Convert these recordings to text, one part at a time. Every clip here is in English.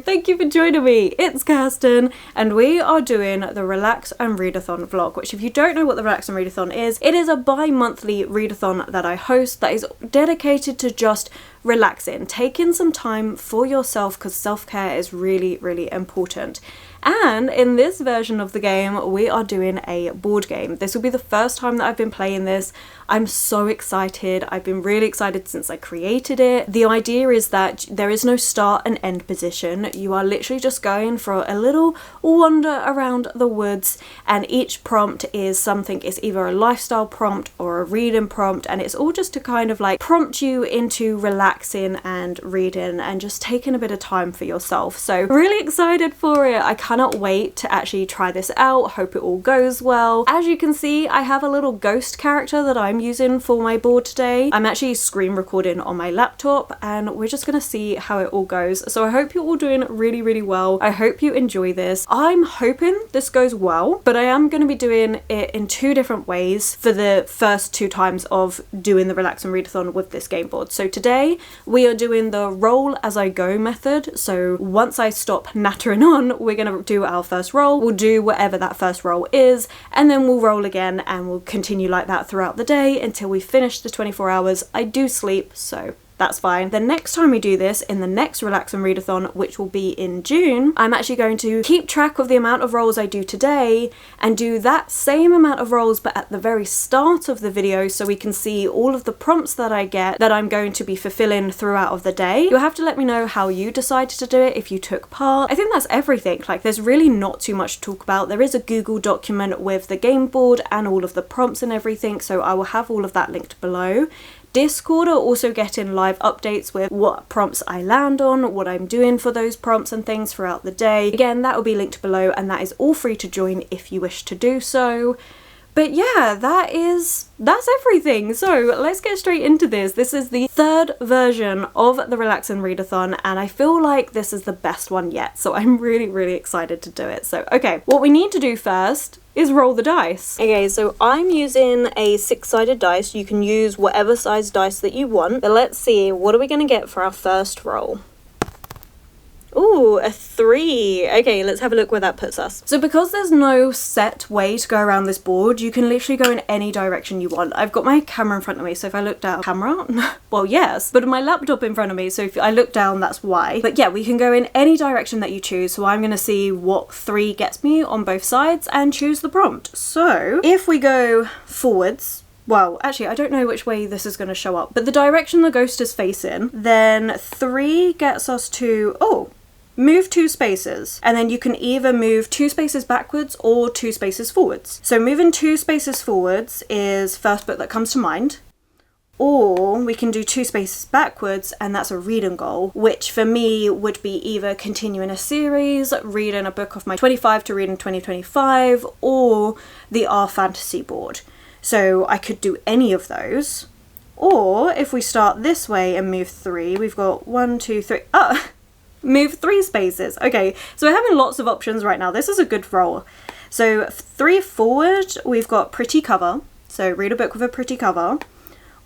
thank you for joining me. It's Kirsten, and we are doing the Relax and Readathon vlog, which if you don't know what the Relax and Readathon is, it is a bi-monthly readathon that I host that is dedicated to just relaxing, taking some time for yourself, because self-care is really, really important. And in this version of the game, we are doing a board game. This will be the first time that I've been playing this. I'm so excited. I've been really excited since I created it. The idea is that there is no start and end position. You are literally just going for a little wander around the woods, and each prompt is something. It's either a lifestyle prompt or a reading prompt, and it's all just to kind of like prompt you into relaxing and reading and just taking a bit of time for yourself. So really excited for it. I cannot wait to actually try this out. Hope it all goes well. As you can see, I have a little ghost character that I'm using for my board today. I'm actually screen recording on my laptop, and we're just gonna see how it all goes. So I hope you're all doing really, really well. I hope you enjoy this. I'm hoping this goes well, but I am going to be doing it in two different ways for the first two times of doing the Relax and Readathon with this game board. So today we are doing the roll as I go method. So once I stop nattering on, we're going to do our first roll. We'll do whatever that first roll is, and then we'll roll again, and we'll continue like that throughout the day until we finish the 24 hours. I do sleep, so that's fine. The next time we do this, in the next Relax and Readathon, which will be in June, I'm actually going to keep track of the amount of rolls I do today and do that same amount of rolls but at the very start of the video, so we can see all of the prompts that I get that I'm going to be fulfilling throughout of the day. You'll have to let me know how you decided to do it, if you took part. I think that's everything. Like, there's really not too much to talk about. There is a Google document with the game board and all of the prompts and everything, so I will have all of that linked below. Discord are also getting live updates with what prompts I land on, what I'm doing for those prompts and things throughout the day. Again, that will be linked below, and that is all free to join if you wish to do so. But yeah, that's everything. So let's get straight into this. This is the third version of the Relax and Readathon, and I feel like this is the best one yet. So I'm really, really excited to do it. So, okay, what we need to do first is roll the dice. Okay, so I'm using a 6-sided dice. You can use whatever size dice that you want. But let's see, what are we going to get for our first roll? Ooh, a 3. Okay, let's have a look where that puts us. So because there's no set way to go around this board, you can literally go in any direction you want. I've got my camera in front of me, so if I look down, camera? Well, yes, but my laptop in front of me, so if I look down, that's why. But yeah, we can go in any direction that you choose, so I'm gonna see what 3 gets me on both sides and choose the prompt. So if we go forwards, well, actually, I don't know which way this is going to show up, but the direction the ghost is facing, then 3 gets us to, move 2 spaces, and then you can either move 2 spaces backwards or 2 spaces forwards. So moving 2 spaces forwards is first book that comes to mind, or we can do 2 spaces backwards, and that's a reading goal, which for me would be either continuing a series, reading a book of my 25 to read in 2025, or the R Fantasy board. So I could do any of those. Or if we start this way and move 3, we've got 1, 2, 3. Move 3 spaces. Okay, so we're having lots of options right now. This is a good roll. So 3 forward, we've got pretty cover. So read a book with a pretty cover.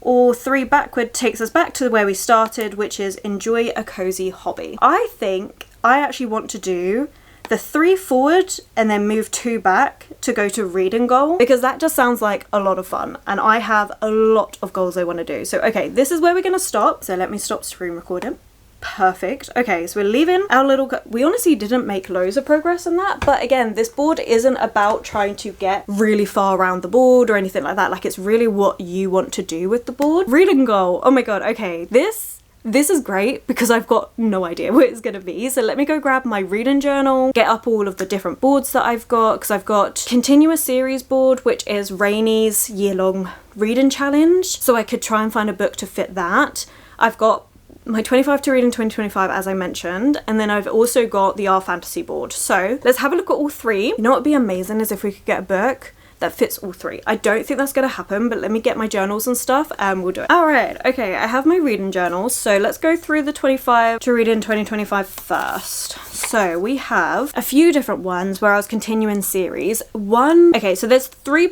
Or 3 backward takes us back to where we started, which is enjoy a cozy hobby. I think I actually want to do the 3 forward and then move 2 back to go to reading goal, because that just sounds like a lot of fun, and I have a lot of goals I want to do. So okay, this is where we're going to stop. So let me stop screen recording. Perfect. Okay, so we're leaving our little we honestly didn't make loads of progress in that, but again, this board isn't about trying to get really far around the board or anything like that. Like, it's really what you want to do with the board. Reading goal. Oh my god. Okay, this is great because I've got no idea what it's going to be. So let me go grab my reading journal, get up all of the different boards that I've got, because I've got continuous series board, which is Rainy's year-long reading challenge. So I could try and find a book to fit that. I've got my 25 to read in 2025, as I mentioned, and then I've also got the R Fantasy board. So let's have a look at all 3. You know what would be amazing is if we could get a book that fits all three. I don't think that's going to happen, but let me get my journals and stuff and we'll do it. Alright, okay, I have my reading journals, so let's go through the 25 to read in 2025 first. So we have a few different ones where I was continuing series. Okay, so there's 4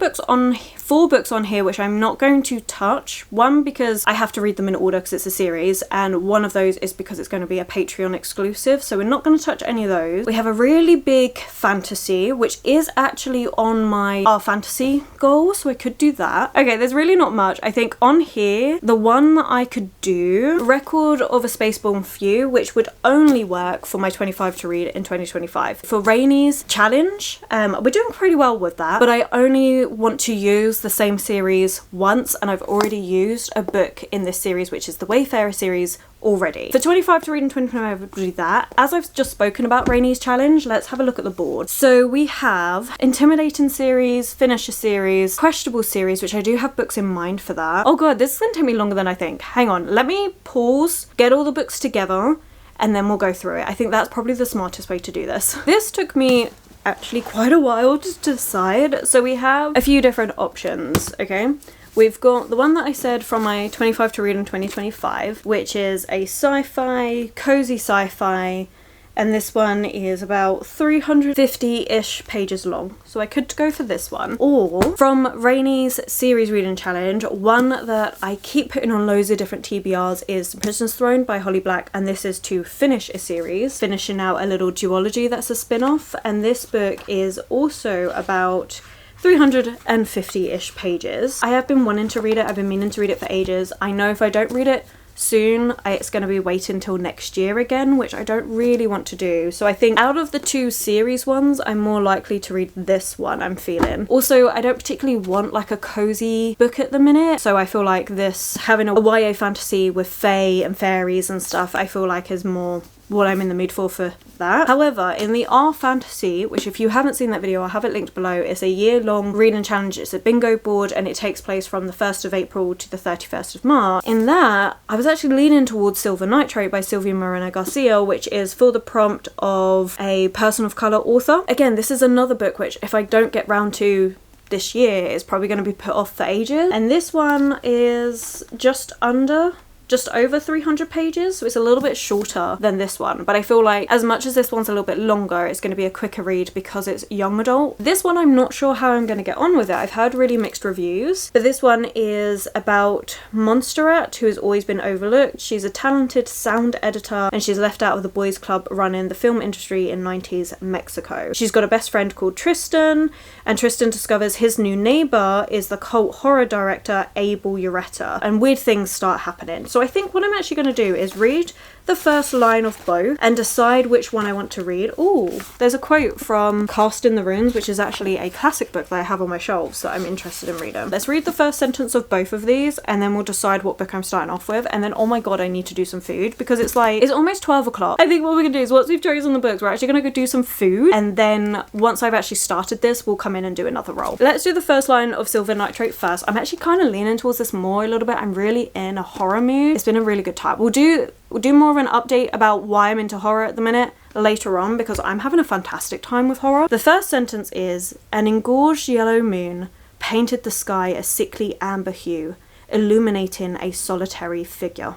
books on here which I'm not going to touch. One because I have to read them in order because it's a series, and one of those is because it's going to be a Patreon exclusive, so we're not going to touch any of those. We have a really big fantasy, which is actually on my fantasy goal, so I could do that. Okay, there's really not much. I think on here, the one that I could do, Record of a Spaceborne Few, which would only work for my 25 to read in 2025. For Rainy's challenge, we're doing pretty well with that, but I only want to use the same series once, and I've already used a book in this series, which is the Wayfarer series, already. For 25 to read in 2025, we'll do that. As I've just spoken about Rainy's challenge, let's have a look at the board. So we have Intimidating series, Finisher series, Questionable series, which I do have books in mind for that. Oh god, this is gonna take me longer than I think. Hang on, let me pause, get all the books together, and then we'll go through it. I think that's probably the smartest way to do this. This took me actually quite a while to decide. So we have a few different options, okay? We've got the one that I said from my 25 to read in 2025, which is a sci-fi, cozy sci-fi, and this one is about 350-ish pages long. So I could go for this one. Or from Rainy's series reading challenge, one that I keep putting on loads of different TBRs is Prisoner's Throne by Holly Black, and this is to finish a series, finishing out a little duology that's a spin-off, and this book is also about 350-ish pages. I have been wanting to read it. I've been meaning to read it for ages. I know if I don't read it soon, it's going to be waiting until next year again, which I don't really want to do. So I think out of the 2 series ones, I'm more likely to read this one, I'm feeling. Also, I don't particularly want like a cozy book at the minute, so I feel like this, having a YA fantasy with fae and fairies and stuff, I feel like is more what I'm in the mood for that. However, in the R Fantasy, which if you haven't seen that video, I'll have it linked below, it's a year-long reading challenge. It's a bingo board and it takes place from the 1st of April to the 31st of March. In that, I was actually leaning towards Silver Nitrate by Sylvia Moreno Garcia, which is for the prompt of a person of colour author. Again, this is another book which if I don't get round to this year, is probably going to be put off for ages. And this one is just over 300 pages, so it's a little bit shorter than this one, but I feel like as much as this one's a little bit longer, it's going to be a quicker read because it's young adult. This one I'm not sure how I'm going to get on with it. I've heard really mixed reviews, but this one is about Montserrat, who has always been overlooked. She's a talented sound editor and she's left out of the boys club running the film industry in 90s Mexico. She's got a best friend called Tristan, and Tristan discovers his new neighbour is the cult horror director Abel Ureta, and weird things start happening. So I think what I'm actually going to do is read the first line of both and decide which one I want to read. Ooh, there's a quote from Cast in the Runes, which is actually a classic book that I have on my shelves that I'm interested in reading. Let's read the first sentence of both of these and then we'll decide what book I'm starting off with. And then, oh my god, I need to do some food because it's almost 12 o'clock. I think what we're going to do is once we've chosen the books, we're actually going to go do some food, and then once I've actually started this, we'll come in and do another roll. Let's do the first line of Silver Nitrate first. I'm actually kind of leaning towards this more a little bit. I'm really in a horror mood. It's been a really good time. We'll do more of an update about why I'm into horror at the minute later on, because I'm having a fantastic time with horror. The first sentence is, an engorged yellow moon painted the sky a sickly amber hue, illuminating a solitary figure.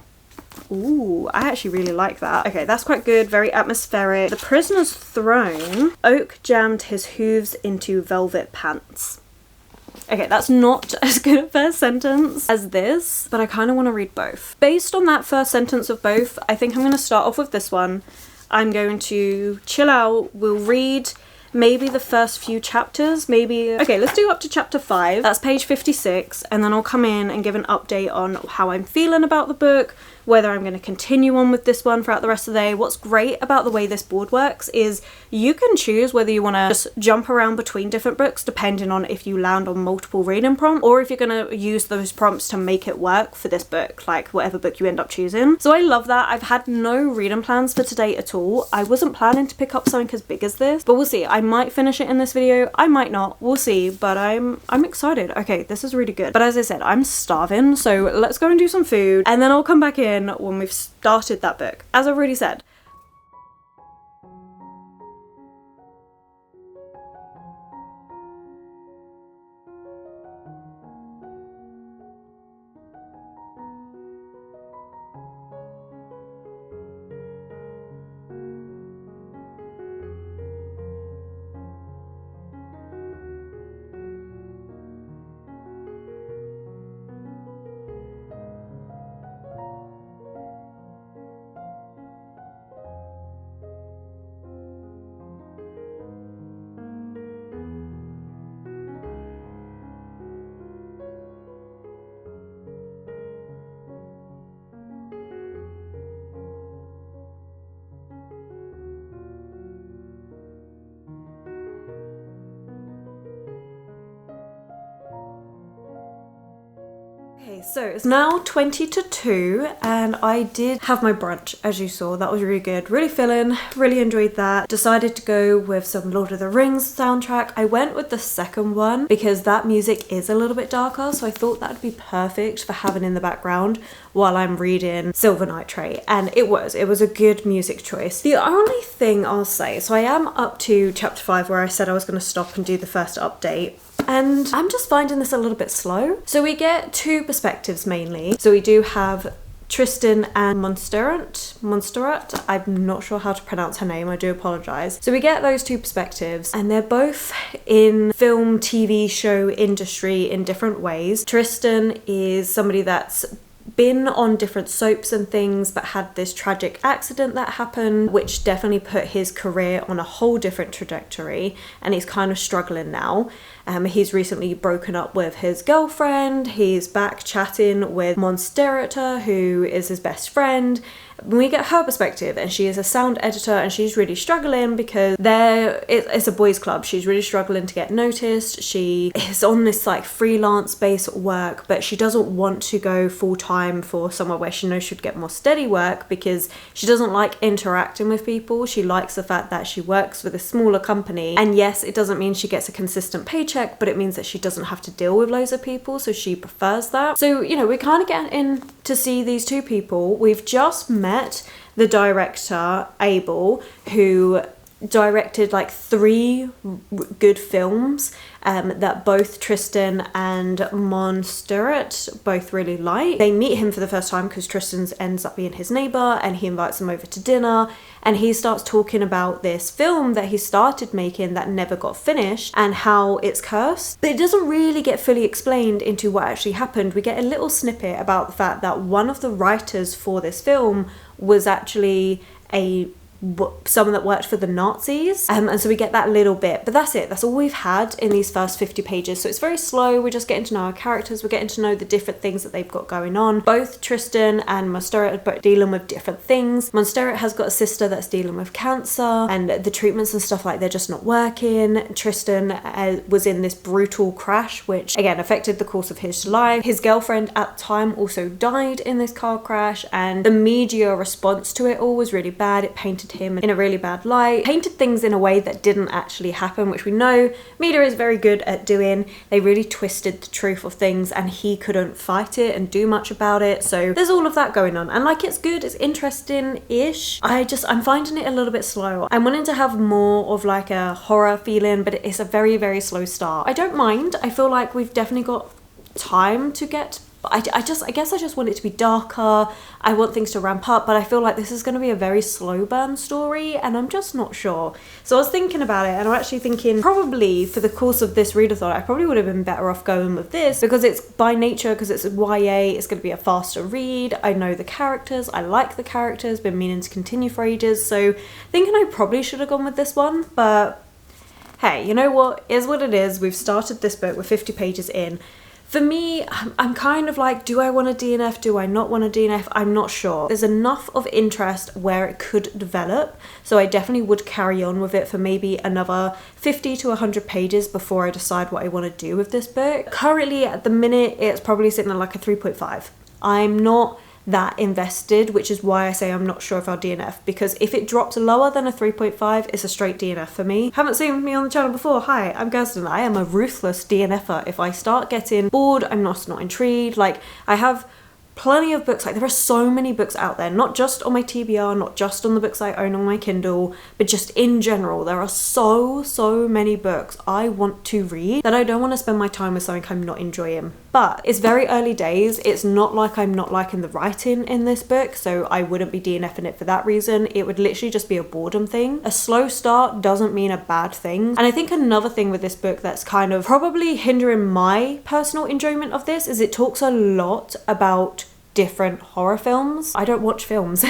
Ooh, I actually really like that. Okay, that's quite good, very atmospheric. The prisoner's throne, Oak jammed his hooves into velvet pants. Okay, that's not as good a first sentence as this, but I kind of want to read both. Based on that first sentence of both, I think I'm going to start off with this one. I'm going to chill out, we'll read maybe the first few chapters, okay, let's do up to chapter 5. That's page 56, and then I'll come in and give an update on how I'm feeling about the book, whether I'm going to continue on with this one throughout the rest of the day. What's great about the way this board works is you can choose whether you want to just jump around between different books depending on if you land on multiple reading prompts, or if you're going to use those prompts to make it work for this book, like whatever book you end up choosing. So I love that. I've had no reading plans for today at all. I wasn't planning to pick up something as big as this, but we'll see. I might finish it in this video, I might not, we'll see, but I'm excited. Okay, this is really good. But as I said, I'm starving, so let's go and do some food, and then I'll come back in when we've started that book. As I've already said, Okay, so it's now 20 to 2 and I did have my brunch, as you saw. That was really good, really filling, really enjoyed that. Decided to go with some Lord of the Rings soundtrack. I went with the second one because that music is a little bit darker, so I thought that would be perfect for having in the background while I'm reading Silver Nitrate, and it was a good music choice. The only thing I'll say, so I am up to chapter 5 where I said I was going to stop and do the first update, and I'm just finding this a little bit slow. So we get two perspectives mainly. So we do have Tristan and Montserrat. I'm not sure how to pronounce her name, I do apologise. So we get those two perspectives and they're both in film, TV show industry in different ways. Tristan is somebody that's been on different soaps and things but had this tragic accident that happened, which definitely put his career on a whole different trajectory, and he's kind of struggling now. He's recently broken up with his girlfriend. He's back chatting with Montserrat, who is his best friend. We get her perspective, and she is a sound editor and she's really struggling because it's a boys club. She's really struggling to get noticed. She is on this like freelance based work, but she doesn't want to go full time for somewhere where she knows she'd get more steady work because she doesn't like interacting with people. She likes the fact that she works with a smaller company, and yes, it doesn't mean she gets a consistent paycheck, but it means that she doesn't have to deal with loads of people, so she prefers that. So, you know, we kind of get in to see these two people. We've just met the director, Abel, who directed like 3 good films that both Tristan and Montserrat both really like. They meet him for the first time because Tristan ends up being his neighbour and he invites them over to dinner, and he starts talking about this film that he started making that never got finished and how it's cursed. But it doesn't really get fully explained into what actually happened. We get a little snippet about the fact that one of the writers for this film was actually someone that worked for the Nazis, and so we get that little bit, but that's it. That's all we've had in these first 50 pages, so it's very slow. We're just getting to know our characters, we're getting to know the different things that they've got going on. Both Tristan and Montserrat are both dealing with different things. Montserrat has got a sister that's dealing with cancer, and the treatments and stuff like they're just not working. Tristan was in this brutal crash which again affected the course of his life. His girlfriend at the time also died in this car crash, and the media response to it all was really bad. It painted him in a really bad light, painted things in a way that didn't actually happen, which we know media is very good at doing. They really twisted the truth of things and he couldn't fight it and do much about it. So there's all of that going on, and like, it's good, it's interesting-ish. I'm finding it a little bit slow. I'm wanting to have more of like a horror feeling, but it's a very, very slow start. I don't mind. I feel like we've definitely got time to get, I guess I just want it to be darker. I want things to ramp up, but I feel like this is going to be a very slow burn story and I'm just not sure. So I was thinking about it, and I'm actually thinking probably for the course of this readathon I probably would have been better off going with this because it's by nature, because it's a YA, it's going to be a faster read. I know the characters, I like the characters, been meaning to continue for ages, so thinking I probably should have gone with this one, but hey, you know what, is what it is. We've started this book, we're 50 pages in. For me, I'm kind of like, do I want to DNF? Do I not want to DNF? I'm not sure. There's enough of interest where it could develop, so I definitely would carry on with it for maybe another 50 to 100 pages before I decide what I want to do with this book. Currently, at the minute, it's probably sitting at like a 3.5. I'm not that invested, which is why I say I'm not sure if I'll DNF, because if it drops lower than a 3.5, it's a straight DNF for me. Haven't seen me on the channel before? Hi, I'm Kirsten. I am a ruthless DNFer. If I start getting bored, I'm not intrigued. Like, I have plenty of books, like there are so many books out there, not just on my TBR, not just on the books I own on my Kindle, but just in general. There are so many books I want to read that I don't want to spend my time with something I'm not enjoying. But it's very early days. It's not like I'm not liking the writing in this book, so I wouldn't be DNFing it for that reason. It would literally just be a boredom thing. A slow start doesn't mean a bad thing. And I think another thing with this book that's kind of probably hindering my personal enjoyment of this is it talks a lot about different horror films. I don't watch films.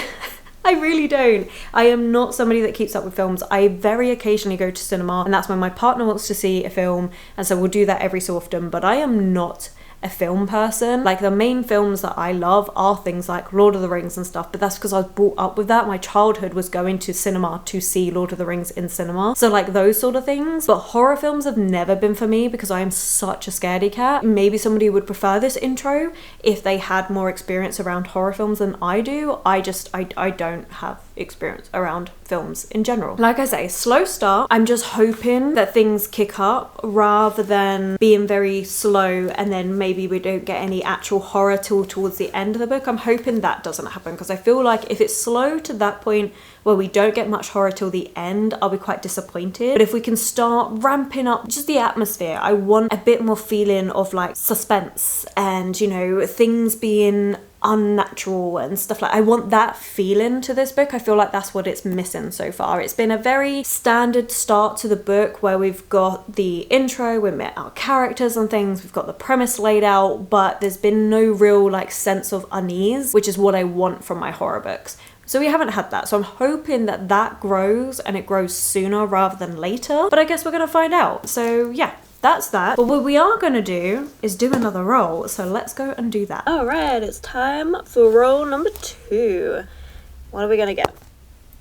I really don't. I am not somebody that keeps up with films. I very occasionally go to cinema, and that's when my partner wants to see a film, and so we'll do that every so often, but I am not a film person. Like the main films that I love are things like Lord of the Rings and stuff, but that's because I was brought up with that. My childhood was going to cinema to see Lord of the Rings in cinema. So like those sort of things. But horror films have never been for me because I am such a scaredy cat. Maybe somebody would prefer this intro if they had more experience around horror films than I do. I don't have experience around films in general. Like I say, slow start. I'm just hoping that things kick up rather than being very slow and then maybe we don't get any actual horror till towards the end of the book. I'm hoping that doesn't happen because I feel like if it's slow to that point where we don't get much horror till the end, I'll be quite disappointed. But if we can start ramping up just the atmosphere, I want a bit more feeling of like suspense and, you know, things being unnatural and stuff like. I want that feeling to this book. I feel like that's what it's missing so far. It's been a very standard start to the book where we've got the intro, we met our characters and things, we've got the premise laid out, but there's been no real like sense of unease, which is what I want from my horror books. So we haven't had that. So I'm hoping that that grows and it grows sooner rather than later. But I guess we're going to find out. So yeah, that's that. But what we are going to do is do another roll. So let's go and do that. All right, it's time for roll number 2. What are we going to get?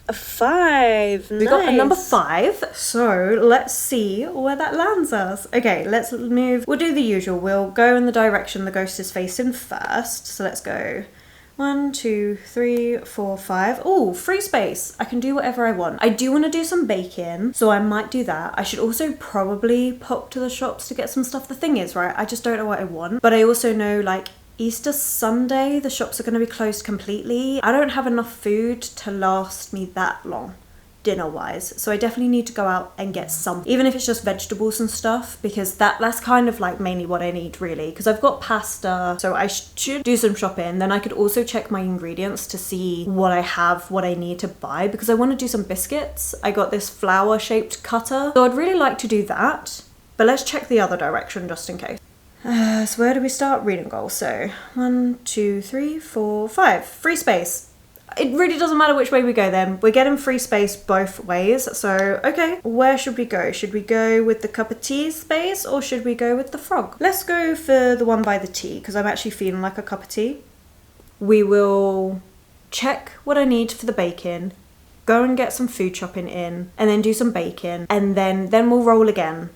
A 5. We got a number 5. So let's see where that lands us. Okay, let's move. We'll do the usual. We'll go in the direction the ghost is facing first. So let's go 1, 2, 3, 4, 5. Oh, free space. I can do whatever I want. I do want to do some baking, so I might do that. I should also probably pop to the shops to get some stuff. The thing is, right, I just don't know what I want. But I also know, like, Easter Sunday, the shops are going to be closed completely. I don't have enough food to last me that long, dinner-wise. So I definitely need to go out and get some, even if it's just vegetables and stuff, because that's kind of like mainly what I need really, because I've got pasta, so I should do some shopping. Then I could also check my ingredients to see what I have, what I need to buy, because I want to do some biscuits. I got this flower shaped cutter, so I'd really like to do that, but let's check the other direction just in case. So where do we start? Reading goals. So 1, 2, 3, 4, 5. Free space. It really doesn't matter which way we go then. We're getting free space both ways. So, okay, where should we go? Should we go with the cup of tea space or should we go with the frog? Let's go for the one by the tea because I'm actually feeling like a cup of tea. We will check what I need for the baking, go and get some food shopping in, and then do some baking, and then we'll roll again.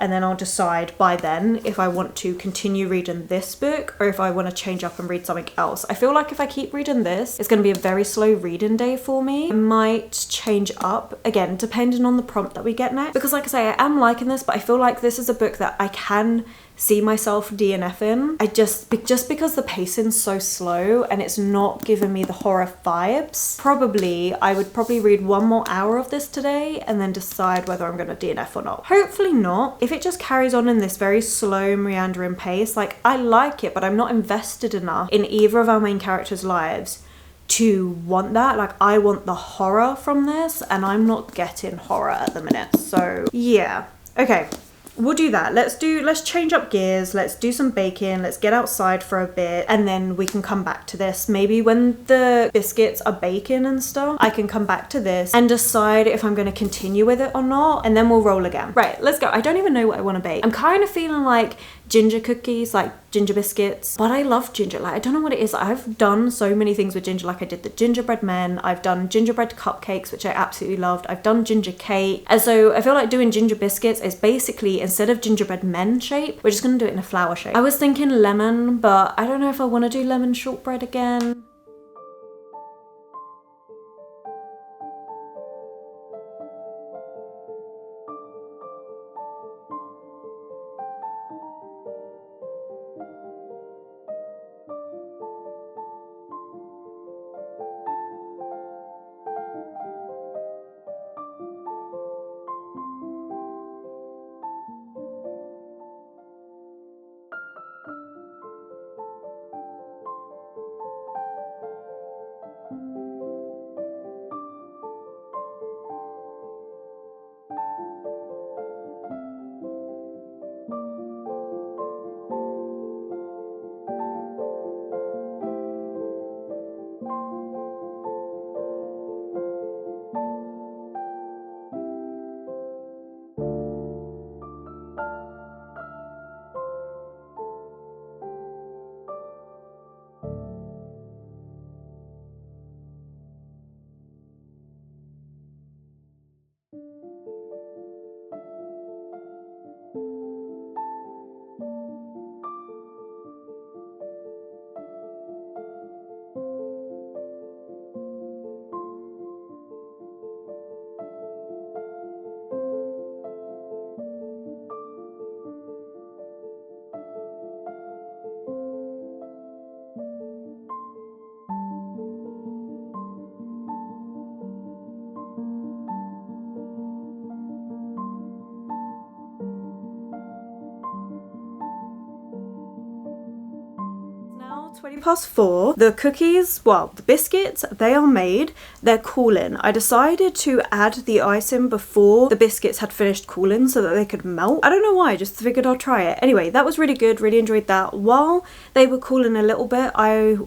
And then I'll decide by then if I want to continue reading this book or if I want to change up and read something else. I feel like if I keep reading this, it's going to be a very slow reading day for me. I might change up, again, depending on the prompt that we get next. Because like I say, I am liking this, but I feel like this is a book that I can see myself DNFing. I just because the pacing's so slow and it's not giving me the horror vibes, I would probably read 1 more hour of this today and then decide whether I'm going to DNF or not. Hopefully not. If it just carries on in this very slow meandering pace, like I like it, but I'm not invested enough in either of our main characters' lives to want that. Like I want the horror from this and I'm not getting horror at the minute. So yeah, okay. We'll do that. Let's change up gears. Let's do some baking. Let's get outside for a bit and then we can come back to this. Maybe when the biscuits are baking and stuff, I can come back to this and decide if I'm going to continue with it or not. And then we'll roll again. Right, let's go. I don't even know what I want to bake. I'm kind of feeling like ginger cookies, like ginger biscuits, but I love ginger. Like I don't know what it is. I've done so many things with ginger. Like I did the gingerbread men, I've done gingerbread cupcakes, which I absolutely loved, I've done ginger cake, and so I feel like doing ginger biscuits is basically, instead of gingerbread men shape, we're just gonna do it in a flower shape. I was thinking lemon, but I don't know if I want to do lemon shortbread again. 4:20. The cookies, well, the biscuits, they are made. They're cooling. I decided to add the icing before the biscuits had finished cooling so that they could melt. I don't know why, I just figured I'll try it. Anyway, that was really good, really enjoyed that. While they were cooling a little bit, I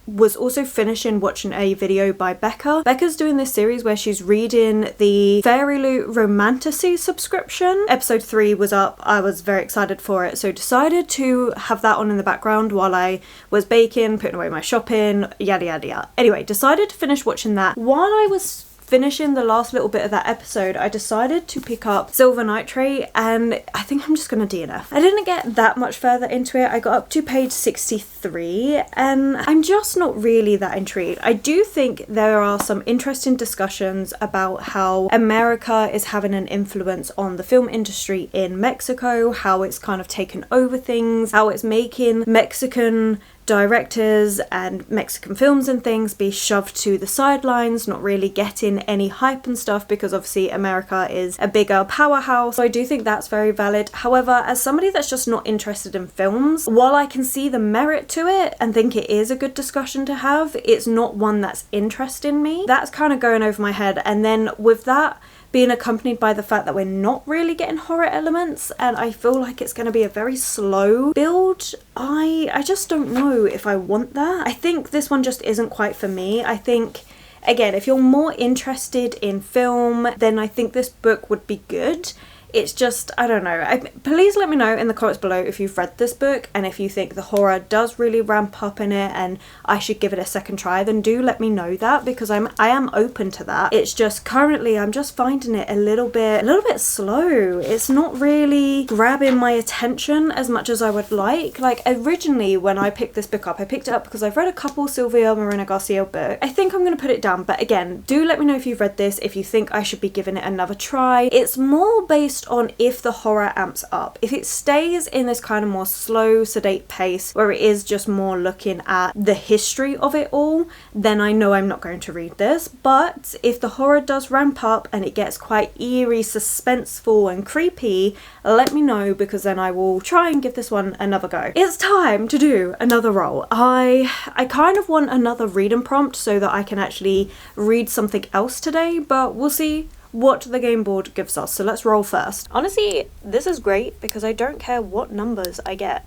was also finishing watching a video by Becca. Becca's doing this series where she's reading the Fairy Loot Romantasy subscription. Episode 3 was up. I was very excited for it, so decided to have that on in the background while I was baking, putting away my shopping, yada yada yada. Anyway, decided to finish watching that. While I was finishing the last little bit of that episode, I decided to pick up Silver Nitrate, and I think I'm just gonna DNF. I didn't get that much further into it. I got up to page 63 and I'm just not really that intrigued. I do think there are some interesting discussions about how America is having an influence on the film industry in Mexico, how it's kind of taken over things, how it's making Mexican directors and Mexican films and things be shoved to the sidelines, not really getting any hype and stuff, because obviously America is a bigger powerhouse. So I do think that's very valid. However, as somebody that's just not interested in films, while I can see the merit to it and think it is a good discussion to have, it's not one that's interesting me. That's kind of going over my head. And then with that being accompanied by the fact that we're not really getting horror elements, and I feel like it's going to be a very slow build, I just don't know if I want that. I think this one just isn't quite for me. I think, again, if you're more interested in film, then I think this book would be good. It's just, I don't know. Please let me know in the comments below if you've read this book and if you think the horror does really ramp up in it and I should give it a second try. Then do let me know that, because I am open to that. It's just currently I'm just finding it a little bit slow. It's not really grabbing my attention as much as I would like. Like originally when I picked this book up, I picked it up because I've read a couple Sylvia Moreno Garcia books. I think I'm going to put it down, but again, do let me know if you've read this, if you think I should be giving it another try. It's more based on if the horror amps up. If it stays in this kind of more slow, sedate pace where it is just more looking at the history of it all, then I know I'm not going to read this. But if the horror does ramp up and it gets quite eerie, suspenseful and creepy, let me know, because then I will try and give this one another go. It's time to do another roll. I kind of want another reading prompt so that I can actually read something else today, but we'll see what the game board gives us. So let's roll first. Honestly, this is great because I don't care what numbers I get,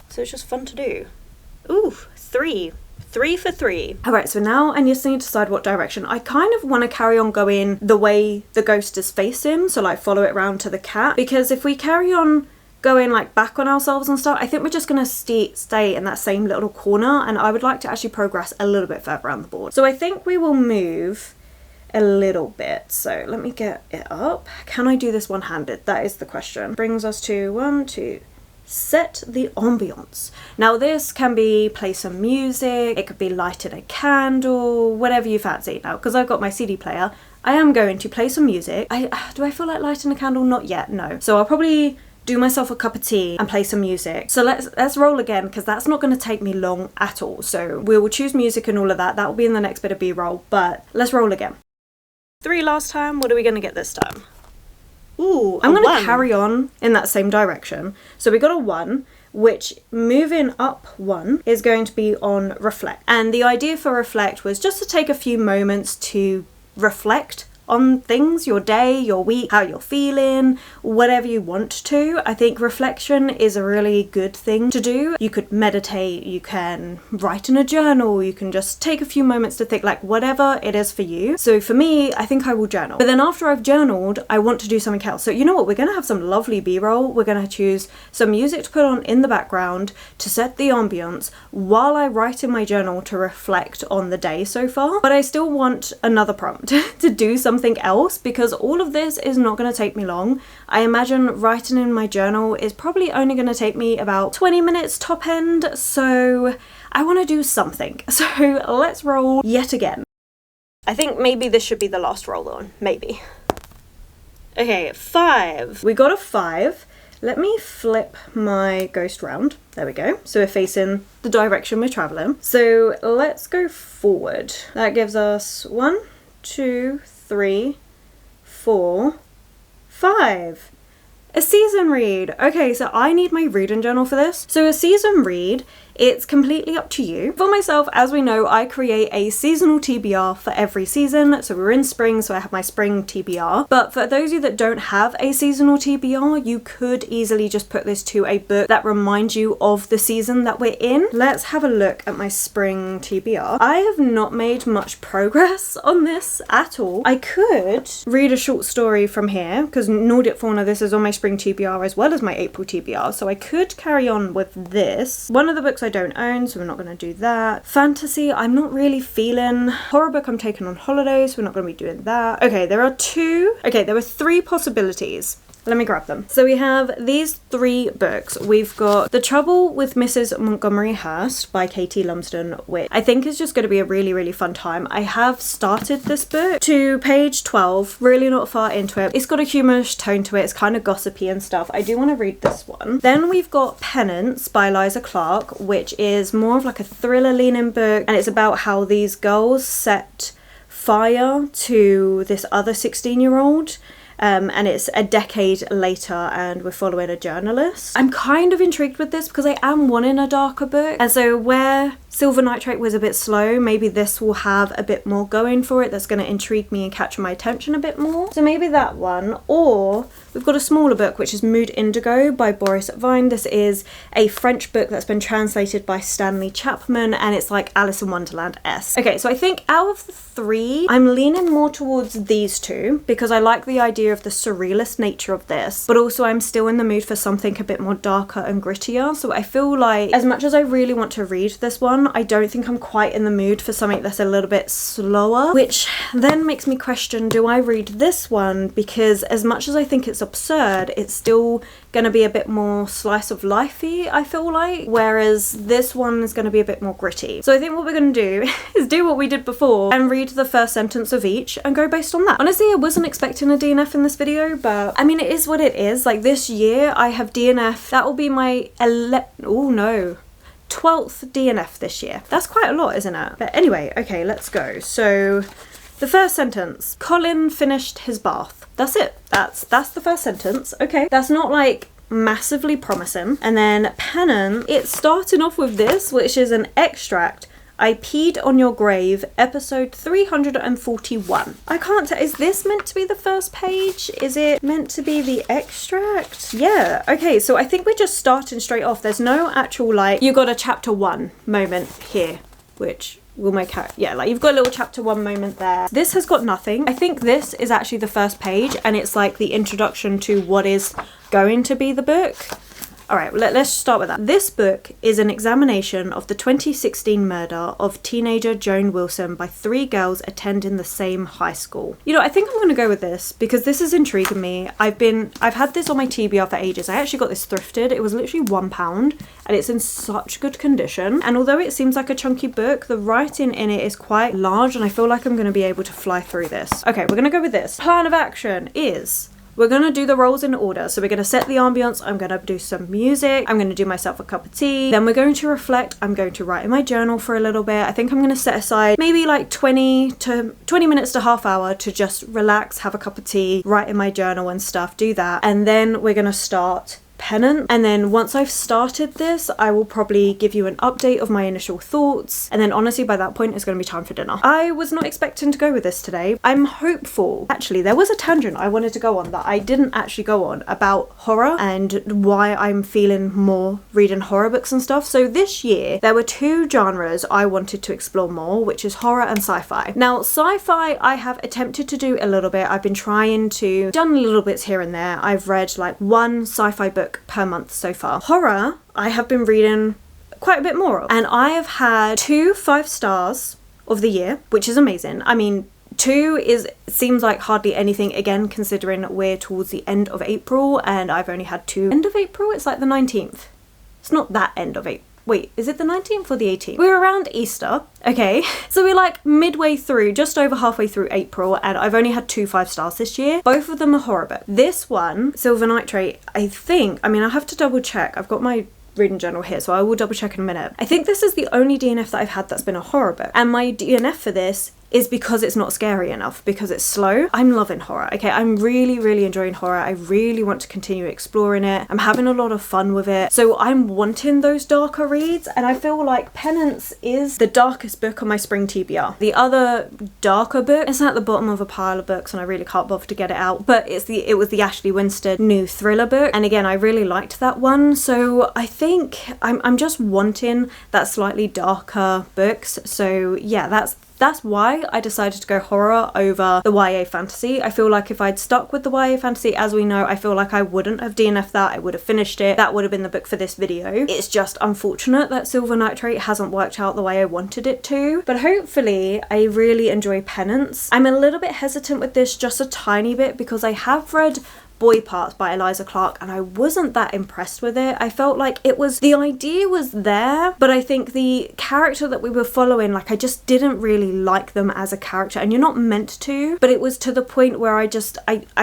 so it's just fun to do. Ooh, 3 for 3. Alright, so now I just need to decide what direction. I kind of want to carry on going the way the ghost is facing, so like follow it round to the cat, because if we carry on going like back on ourselves and stuff, I think we're just gonna stay in that same little corner, and I would like to actually progress a little bit further around the board. So I think we will move a little bit. So let me get it up. Can I do this one-handed? That is the question. Brings us to 1, 2. Set the ambience. Now this can be play some music, it could be lighting a candle, whatever you fancy. Now, because I've got my CD player, I am going to play some music. Do I feel like lighting a candle? Not yet, no. So I'll probably do myself a cup of tea and play some music. So let's roll again, because that's not going to take me long at all. So we will choose music and all of that. That will be in the next bit of B-roll, but let's roll again. 3 last time. What are we going to get this time? Ooh, I'm going to carry on in that same direction. So we got a 1, which moving up 1 is going to be on reflect. And the idea for reflect was just to take a few moments to reflect on things, your day, your week, how you're feeling, whatever you want to. I think reflection is a really good thing to do. You could meditate, you can write in a journal, you can just take a few moments to think, like whatever it is for you. So for me, I think I will journal. But then after I've journaled, I want to do something else. So you know what? We're going to have some lovely B-roll. We're going to choose some music to put on in the background to set the ambience while I write in my journal to reflect on the day so far. But I still want another prompt to do something else, because all of this is not going to take me long. I imagine writing in my journal is probably only going to take me about 20 minutes top end, so I want to do something. So let's roll yet again. I think maybe this should be the last roll on, maybe. Okay, 5. We got a 5. Let me flip my ghost round. There we go. So we're facing the direction we're traveling. So let's go forward. That gives us 1, 2, 3, 4, 5. A season read. Okay, so I need my reading journal for this. So a season read It's completely up to you. For myself, as we know, I create a seasonal TBR for every season. So we're in spring, so I have my spring TBR. But for those of you that don't have a seasonal TBR, you could easily just put this to a book that reminds you of the season that we're in. Let's have a look at my spring TBR. I have not made much progress on this at all. I could read a short story from here because Nordic Fauna, this is on my spring TBR as well as my April TBR, so I could carry on with this. One of the books I don't own, so we're not going to do that. Fantasy, I'm not really feeling. Horror book, I'm taking on holiday, so we're not going to be doing that. Okay, there are three possibilities. Let me grab them. So we have these three books. We've got The Trouble with Mrs. Montgomery Hurst by Katie Lumsden, which I think is just going to be a really, really fun time. I have started this book to page 12, really not far into it. It's got a humorous tone to it. It's kind of gossipy and stuff. I do want to read this one. Then we've got Penance by Liza Clark, which is more of like a thriller leaning book, and it's about how these girls set fire to this other 16-year-old. And it's a decade later and we're following a journalist. I'm kind of intrigued with this because I am wanting a darker book. And so where Silver Nitrate was a bit slow, maybe this will have a bit more going for it that's going to intrigue me and catch my attention a bit more. So maybe that one. Or we've got a smaller book, which is Mood Indigo by Boris Vine. This is a French book that's been translated by Stanley Chapman, and it's like Alice in Wonderland-esque. Okay, so I think out of the three, I'm leaning more towards these two because I like the idea of the surrealist nature of this, but also I'm still in the mood for something a bit more darker and grittier. So I feel like as much as I really want to read this one, I don't think I'm quite in the mood for something that's a little bit slower, which then makes me question, do I read this one? Because as much as I think it's absurd, it's still going to be a bit more slice of lifey, I feel like, whereas this one is going to be a bit more gritty. So I think what we're going to do is do what we did before and read the first sentence of each and go based on that. Honestly, I wasn't expecting a DNF in this video, but I mean, it is what it is. Like this year I have DNF, that will be my 12th DNF this year. That's quite a lot, isn't it? But anyway, okay, let's go. So the first sentence, Colin finished his bath. That's it. That's the first sentence. Okay, that's not like massively promising. And then Penance, it's starting off with this, which is an extract. I peed on your grave, episode 341. I can't tell, is this meant to be the first page? Is it meant to be the extract? Yeah, okay, so I think we're just starting straight off. There's no actual like, you got a chapter 1 moment here, which will make out, yeah, like you've got a little chapter 1 moment there. This has got nothing. I think this is actually the first page and it's like the introduction to what is going to be the book. All right, well, let's start with that. This book is an examination of the 2016 murder of teenager Joan Wilson by 3 girls attending the same high school. You know, I think I'm going to go with this because this is intriguing me. I've had this on my TBR for ages. I actually got this thrifted. It was literally £1 and it's in such good condition. And although it seems like a chunky book, the writing in it is quite large and I feel like I'm going to be able to fly through this. Okay, we're going to go with this. Plan of action is we're going to do the roles in order. So we're going to set the ambience. I'm going to do some music. I'm going to do myself a cup of tea. Then we're going to reflect. I'm going to write in my journal for a little bit. I think I'm going to set aside maybe like 20 minutes to half hour to just relax, have a cup of tea, write in my journal and stuff, do that. And then we're going to start Penance. And then once I've started this, I will probably give you an update of my initial thoughts. And then honestly, by that point, it's going to be time for dinner. I was not expecting to go with this today. I'm hopeful. Actually, there was a tangent I wanted to go on that I didn't actually go on about horror and why I'm feeling more reading horror books and stuff. So this year, there were 2 genres I wanted to explore more, which is horror and sci-fi. Now, sci-fi, I have attempted to do a little bit. I've been trying to, done little bits here and there. I've read like 1 sci-fi book per month so far. Horror, I have been reading quite a bit more of. And I have had 2 5 stars of the year, which is amazing. I mean, 2 seems like hardly anything, again, considering we're towards the end of April and I've only had 2. End of April? It's like the 19th. It's not that end of April. Wait, is it the 19th or the 18th? We're around Easter, okay? So we're like midway through, just over halfway through April, and I've only had 2 5 stars this year. Both of them are horror books. This one, Silver Nitrate, I think, I mean, I have to double check. I've got my reading journal here, so I will double check in a minute. I think this is the only DNF that I've had that's been a horror book. And my DNF for this is because it's not scary enough, because it's slow. I'm loving horror, okay? I'm really enjoying horror. I really want to continue exploring it. I'm having a lot of fun with it. So I'm wanting those darker reads, and I feel like Penance is the darkest book on my spring TBR. The other darker book is at the bottom of a pile of books and I really can't bother to get it out, but it was the Ashley Winstead new thriller book, and again I really liked that one. So I think I'm just wanting that slightly darker books. So yeah, that's why I decided to go horror over the YA fantasy. I feel like if I'd stuck with the YA fantasy, as we know, I feel like I wouldn't have DNF'd that. I would have finished it. That would have been the book for this video. It's just unfortunate that Silver Nitrate hasn't worked out the way I wanted it to. But hopefully I really enjoy Penance. I'm a little bit hesitant with this, just a tiny bit, because I have read Boy Parts by Eliza Clark and I wasn't that impressed with it. I felt like the idea was there, but I think the character that we were following, like I just didn't really like them as a character, and you're not meant to, but it was to the point where I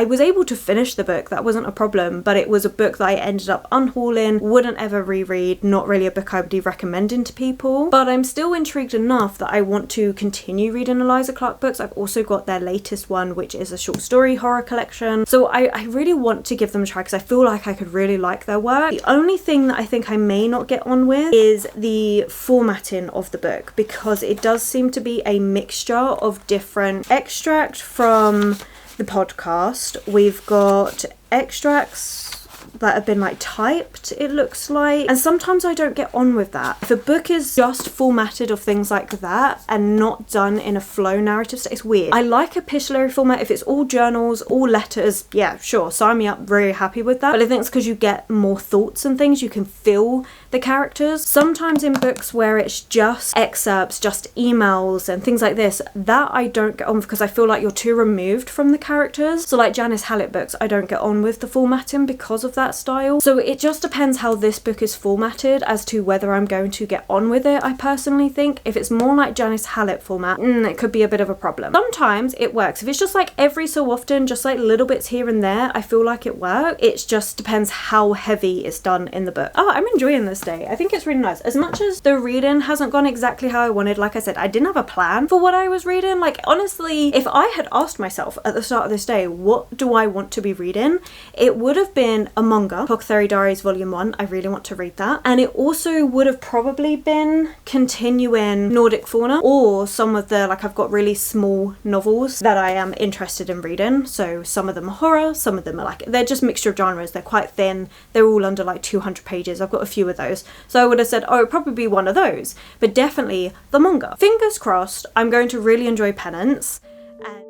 was able to finish the book. That wasn't a problem, but it was a book that I ended up unhauling, wouldn't ever reread, not really a book I would be recommending to people, but I'm still intrigued enough that I want to continue reading Eliza Clark books. I've also got their latest one, which is a short story horror collection, so I really want to give them a try because I feel like I could really like their work. The only thing that I think I may not get on with is the formatting of the book, because it does seem to be a mixture of different extract from the podcast. We've got extracts that have been like typed, it looks like, and sometimes I don't get on with that. If a book is just formatted of things like that and not done in a flow narrative state, it's weird. I like epistolary format. If it's all journals, all letters, yeah, sure, sign me up, very happy with that. But I think it's because you get more thoughts and things, you can feel the characters. Sometimes in books where it's just excerpts, just emails and things like this, that I don't get on with because I feel like you're too removed from the characters. So like Janice Hallett books, I don't get on with the formatting because of that style. So it just depends how this book is formatted as to whether I'm going to get on with it. I personally think if it's more like Janice Hallett format, it could be a bit of a problem. Sometimes it works. If it's just like every so often, just like little bits here and there, I feel like it works. It just depends how heavy it's done in the book. Oh, I'm enjoying this day. I think it's really nice. As much as the reading hasn't gone exactly how I wanted, like I said, I didn't have a plan for what I was reading. Like honestly, if I had asked myself at the start of this day, what do I want to be reading? It would have been a manga, Apothecary Diaries Volume 1. I really want to read that. And it also would have probably been continuing Nordic Fauna, or some of the, like I've got really small novels that I am interested in reading. So some of them are horror, some of them are like, they're just mixture of genres. They're quite thin. They're all under like 200 pages. I've got a few of those. So I would have said, oh, it'd probably be one of those, but definitely the manga. Fingers crossed, I'm going to really enjoy Penance. And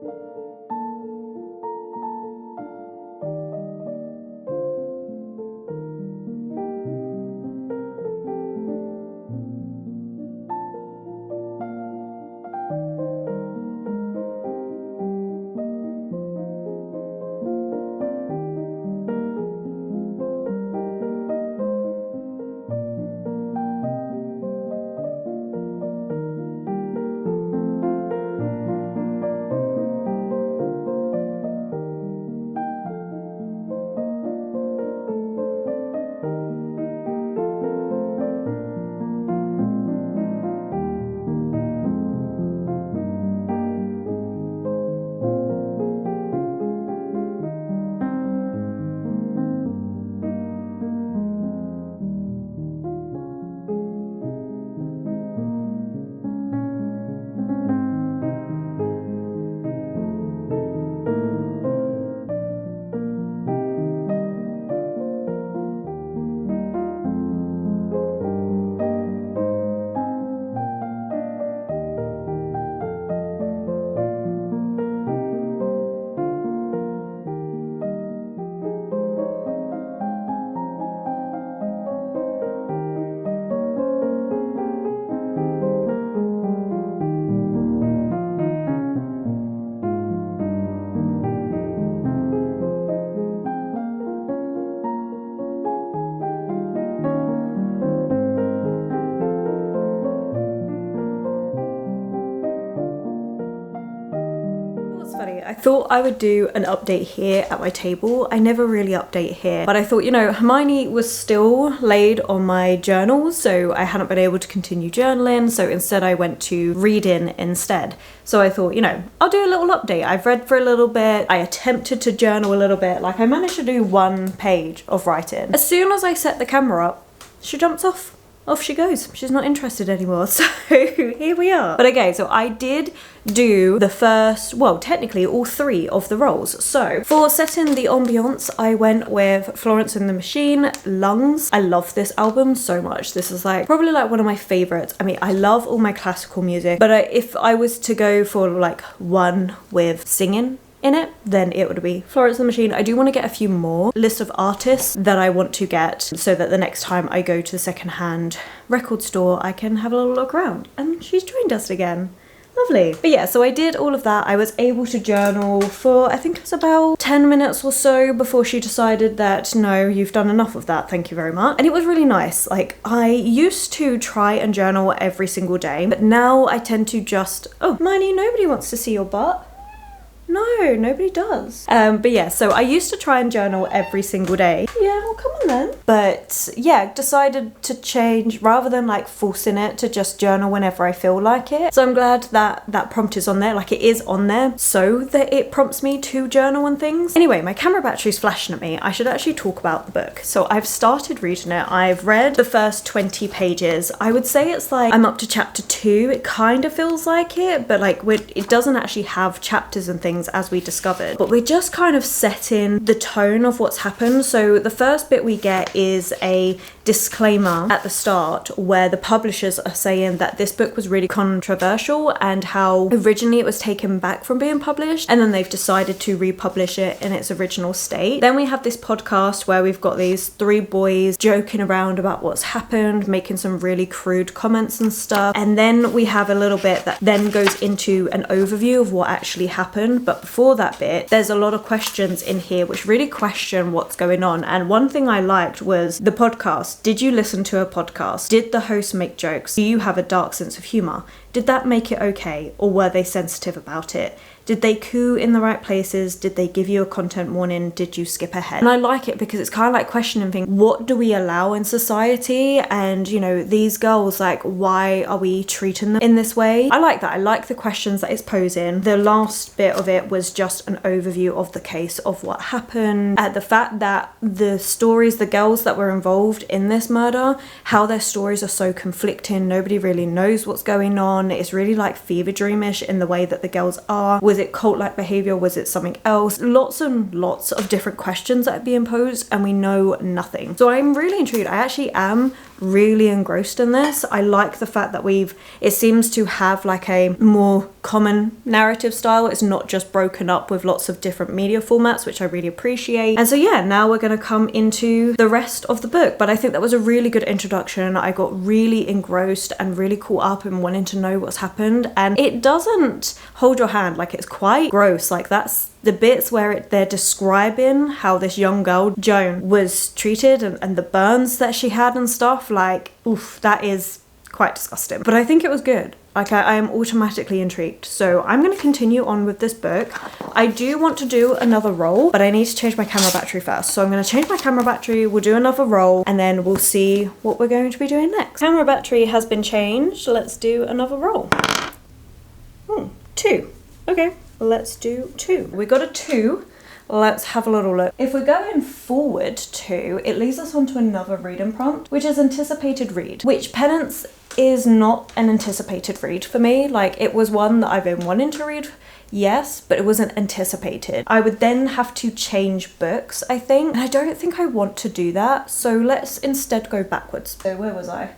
I thought I would do an update here at my table. I never really update here, but I thought, you know, Hermione was still laid on my journals, so I hadn't been able to continue journaling, so instead I went to reading instead. So I thought, you know, I'll do a little update. I've read for a little bit, I attempted to journal a little bit, like I managed to do 1 page of writing. As soon as I set the camera up, she jumps off. Off she goes. She's not interested anymore. So here we are. But okay, so I did do the first, well, technically all 3 of the roles. So for setting the ambiance, I went with Florence and the Machine, Lungs. I love this album so much. This is like probably like one of my favorites. I mean, I love all my classical music, but if I was to go for like one with singing in it, then it would be Florence and the Machine. I do want to get a few more list of artists that I want to get so that the next time I go to the secondhand record store I can have a little look around. And she's joined us again. Lovely. But yeah, so I did all of that. I was able to journal for I think it was about 10 minutes or so before she decided that no, you've done enough of that, thank you very much. And it was really nice. Like, I used to try and journal every single day, but now I tend to just, oh, Hermione, nobody wants to see your butt. No, nobody does. But yeah, so I used to try and journal every single day. Yeah, well, come on then. But yeah, decided to change rather than like forcing it to just journal whenever I feel like it. So I'm glad that that prompt is on there, like it is on there so that it prompts me to journal and things. Anyway, my camera battery's flashing at me. I should actually talk about the book. So I've started reading it. I've read the first 20 pages. I would say it's like I'm up to chapter 2. It kind of feels like it, but like it doesn't actually have chapters and things as we discovered, but we're just kind of setting the tone of what's happened. So the first bit we get is a disclaimer at the start where the publishers are saying that this book was really controversial and how originally it was taken back from being published and then they've decided to republish it in its original state. Then we have this podcast where we've got these 3 boys joking around about what's happened, making some really crude comments and stuff, and then we have a little bit that then goes into an overview of what actually happened. But before that bit, there's a lot of questions in here which really question what's going on. And one thing I liked was the podcast. Did you listen to a podcast? Did the host make jokes? Do you have a dark sense of humor? Did that make it okay, or were they sensitive about it? Did they coo in the right places? Did they give you a content warning? Did you skip ahead? And I like it because it's kind of like questioning things. What do we allow in society? And, you know, these girls, like, why are we treating them in this way? I like that. I like the questions that it's posing. The last bit of it was just an overview of the case of what happened. The fact that the stories, the girls that were involved in this murder, how their stories are so conflicting. Nobody really knows what's going on. It's really like fever dreamish in the way that the girls are. Was it cult-like behavior? Was it something else? Lots and lots of different questions that are being posed and we know nothing. So I'm really intrigued. I actually am really engrossed in this. I like the fact that it seems to have like a more common narrative style. It's not just broken up with lots of different media formats, which I really appreciate. And so yeah, now we're going to come into the rest of the book. But I think that was a really good introduction. I got really engrossed and really caught up in wanting to know what's happened. And it doesn't hold your hand. Like, it's quite gross. Like, that's the bits where they're describing how this young girl, Joan, was treated and the burns that she had and stuff. Like, oof, that is quite disgusting. But I think it was good. Like, I am automatically intrigued. So I'm going to continue on with this book. I do want to do another roll, but I need to change my camera battery first. So I'm going to change my camera battery, we'll do another roll, and then we'll see what we're going to be doing next. Camera battery has been changed. Let's do another roll. 2. Okay. Let's do 2. We got a 2. Let's have a little look. If we're going forward 2, it leads us on to another reading prompt, which is anticipated read, which Penance is not an anticipated read for me. Like, it was one that I've been wanting to read, yes, but it wasn't anticipated. I would then have to change books, I think, and I don't think I want to do that. So let's instead go backwards. So where was I?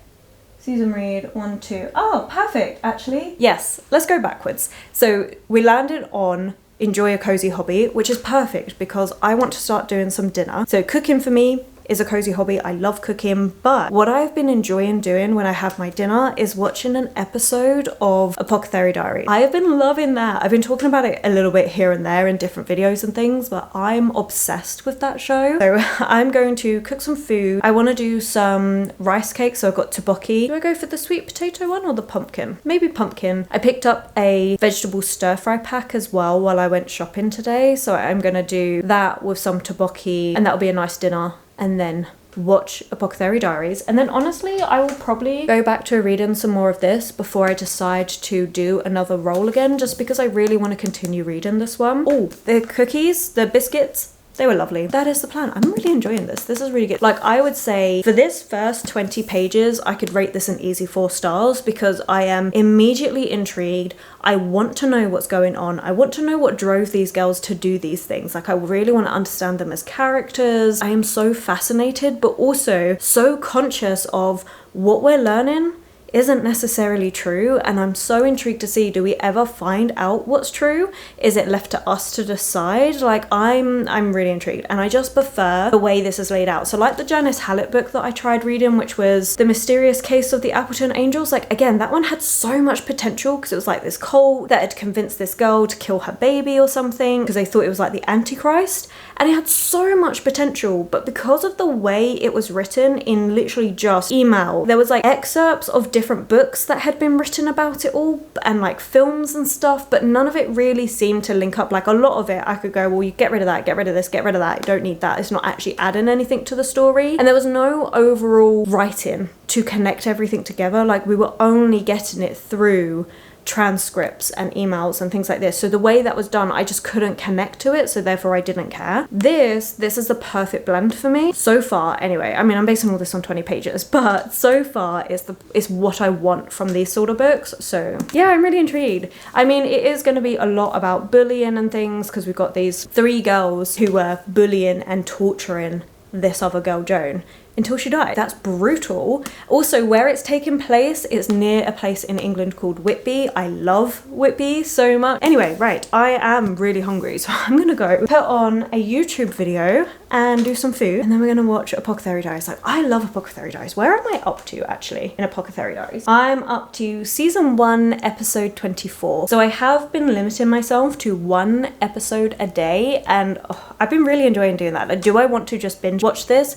Season read 1, 2. Oh, perfect, actually. Yes, let's go backwards. So we landed on enjoy a cozy hobby, which is perfect because I want to start doing some dinner. So cooking for me is a cozy hobby. I love cooking, but what I've been enjoying doing when I have my dinner is watching an episode of Apothecary Diaries. I have been loving that. I've been talking about it a little bit here and there in different videos and things, but I'm obsessed with that show. So I'm going to cook some food. I want to do some rice cakes, so I've got tteokbokki. Do I go for the sweet potato one or the pumpkin? Maybe pumpkin. I picked up a vegetable stir fry pack as well while I went shopping today, so I'm gonna do that with some tteokbokki, and that'll be a nice dinner, and then watch Apothecary Diaries. And then honestly, I will probably go back to reading some more of this before I decide to do another roll again, just because I really want to continue reading this one. Oh, the cookies, the biscuits, they were lovely. That is the plan. I'm really enjoying this. This is really good. Like, I would say for this first 20 pages, I could rate this an easy 4 stars because I am immediately intrigued. I want to know what's going on. I want to know what drove these girls to do these things. Like, I really want to understand them as characters. I am so fascinated, but also so conscious of what we're learning isn't necessarily true, and I'm so intrigued to see, do we ever find out what's true? Is it left to us to decide? Like, I'm really intrigued, and I just prefer the way this is laid out. So like the Janice Hallett book that I tried reading, which was The Mysterious Case of the Appleton Angels, like, again, that one had so much potential because it was like this cult that had convinced this girl to kill her baby or something because they thought it was like the Antichrist, and it had so much potential, but because of the way it was written in literally just email, there was like excerpts of different books that had been written about it all and like films and stuff, but none of it really seemed to link up. Like, a lot of it I could go, well, you get rid of that, get rid of this, get rid of that, you don't need that, it's not actually adding anything to the story. And there was no overall writing to connect everything together. Like, we were only getting it through transcripts and emails and things like this. So the way that was done, I just couldn't connect to it, so therefore I didn't care. This is the perfect blend for me so far. Anyway, I mean, I'm basing all this on 20 pages, but so far it's what I want from these sort of books. So yeah, I'm really intrigued. I mean, it is going to be a lot about bullying and things because we've got these 3 girls who were bullying and torturing this other girl, Joan, until she died. That's brutal. Also, where it's taken place, it's near a place in England called Whitby. I love Whitby so much. Anyway, right, I am really hungry, so I'm gonna go put on a YouTube video and do some food, and then we're gonna watch Apothecary Diaries. Like, I love Apothecary Diaries. Where am I up to, actually, in Apothecary Diaries? I'm up to season 1, episode 24. So I have been limiting myself to 1 episode a day, and I've been really enjoying doing that. Like, do I want to just binge watch this?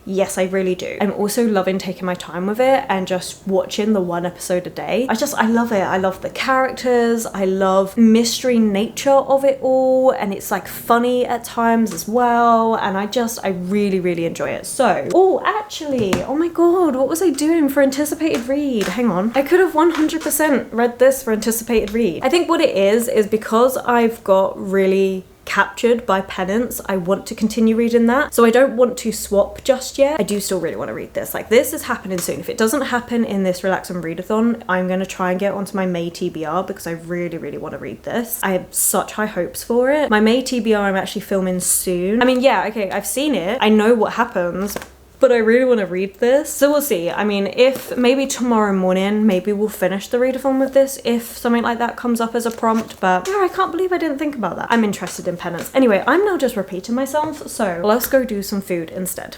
Yes, I really do. I'm also loving taking my time with it and just watching the 1 episode a day. I love it. I love the characters. I love mystery nature of it all, and it's like funny at times as well, and I really, really enjoy it. So, oh, actually, oh my god, what was I doing for anticipated read? Hang on. I could have 100% read this for anticipated read. I think what it is because I've got really captured by Penance, I want to continue reading that, so I don't want to swap just yet. I do still really want to read this. Like, this is happening soon. If it doesn't happen in this Relax and Readathon, I'm going to try and get onto my May TBR because I really, really want to read this. I have such high hopes for it. My May TBR I'm actually filming soon. I mean, yeah, okay, I've seen it, I know what happens, but I really want to read this. So we'll see. I mean, if maybe tomorrow morning, maybe we'll finish the readathon with this if something like that comes up as a prompt. But yeah, I can't believe I didn't think about that. I'm interested in Penance. Anyway, I'm now just repeating myself, so let's go do some food instead.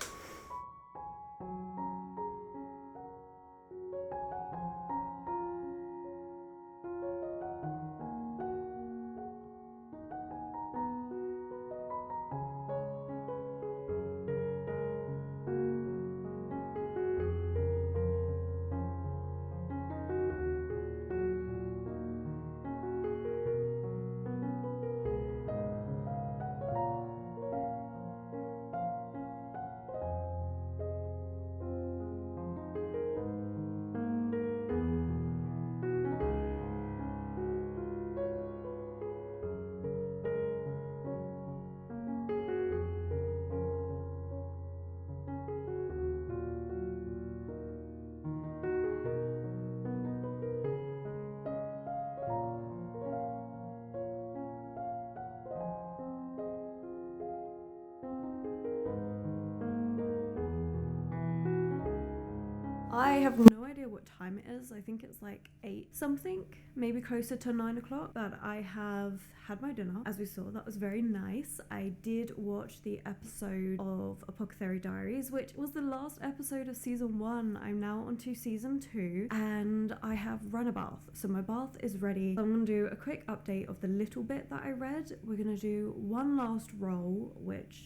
I have no idea what what time it is. I think it's like 8 something, maybe closer to 9 o'clock. But I have had my dinner, as we saw. That was very nice. I did watch the episode of Apothecary Diaries, which was the last episode of season 1. I'm now on to season 2, and I have run a bath. So my bath is ready. So I'm going to do a quick update of the little bit that I read. We're going to do one last roll, which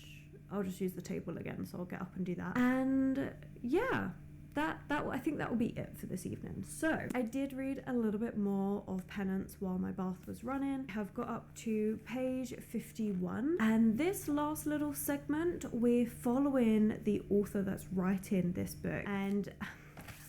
I'll just use the table again, so I'll get up and do that. And yeah, I think that will be it for this evening. So I did read a little bit more of Penance while my bath was running. I have got up to page 51, and this last little segment, we're following the author that's writing this book, and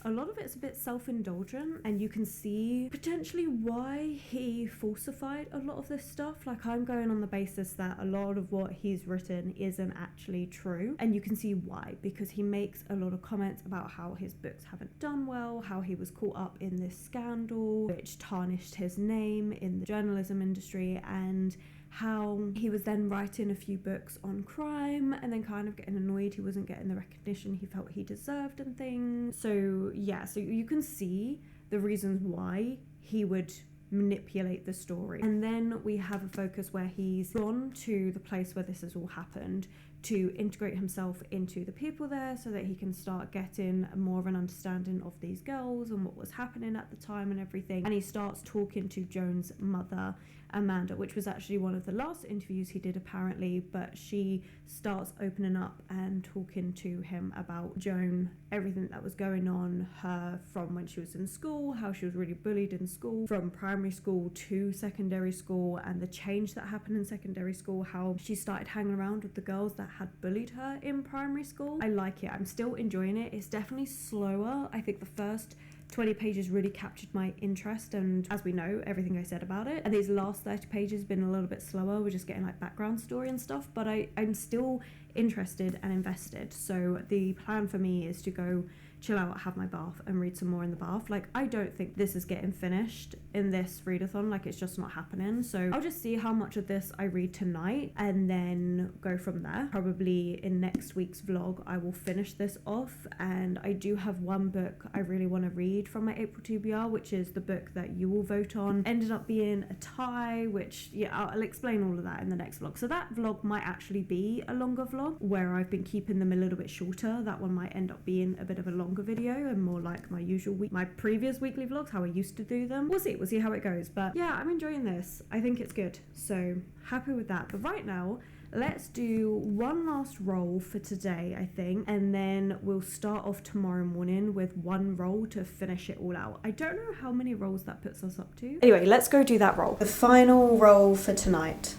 a lot of it's a bit self-indulgent, and you can see potentially why he falsified a lot of this stuff. Like, I'm going on the basis that a lot of what he's written isn't actually true, and you can see why, because he makes a lot of comments about how his books haven't done well, how he was caught up in this scandal which tarnished his name in the journalism industry, and how he was then writing a few books on crime and then kind of getting annoyed he wasn't getting the recognition he felt he deserved and things. So yeah, so you can see the reasons why he would manipulate the story. And then we have a focus where he's gone to the place where this has all happened to integrate himself into the people there so that he can start getting more of an understanding of these girls and what was happening at the time and everything. And he starts talking to Joan's mother, Amanda, which was actually one of the last interviews he did apparently, but she starts opening up and talking to him about Joan, everything that was going on, her from when she was in school, how she was really bullied in school, from primary school to secondary school, and the change that happened in secondary school, how she started hanging around with the girls that had bullied her in primary school. I like it. I'm still enjoying it. It's definitely slower. I think the first 20 pages really captured my interest, and as we know, everything I said about it. And these last 30 pages been a little bit slower. We're just getting like background story and stuff, but I'm still interested and invested. So the plan for me is to go chill out, have my bath, and read some more in the bath. Like, I don't think this is getting finished in this readathon. Like, it's just not happening. So I'll just see how much of this I read tonight and then go from there. Probably in next week's vlog I will finish this off, and I do have one book I really want to read from my April TBR, which is the book that you will vote on. Ended up being a tie, which, yeah, I'll explain all of that in the next vlog. So that vlog might actually be a longer vlog, where I've been keeping them a little bit shorter. That one might end up being a bit of a longer video and more like my usual my previous weekly vlogs, how I used to do them. We'll see how it goes, but yeah, I'm enjoying this. I think it's good, so happy with that. But right now, let's do one last roll for today, I think, and then we'll start off tomorrow morning with one roll to finish it all out. I don't know how many rolls that puts us up to. Anyway, let's go do that roll. The final roll for tonight.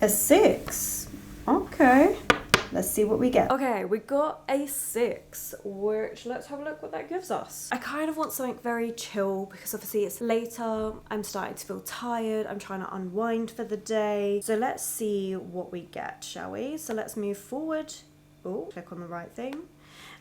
A 6. Okay. Let's see what we get. Okay, we got a 6, which let's have a look what that gives us. I kind of want something very chill because obviously it's later. I'm starting to feel tired. I'm trying to unwind for the day. So let's see what we get, shall we? So let's move forward. Oh, click on the right thing.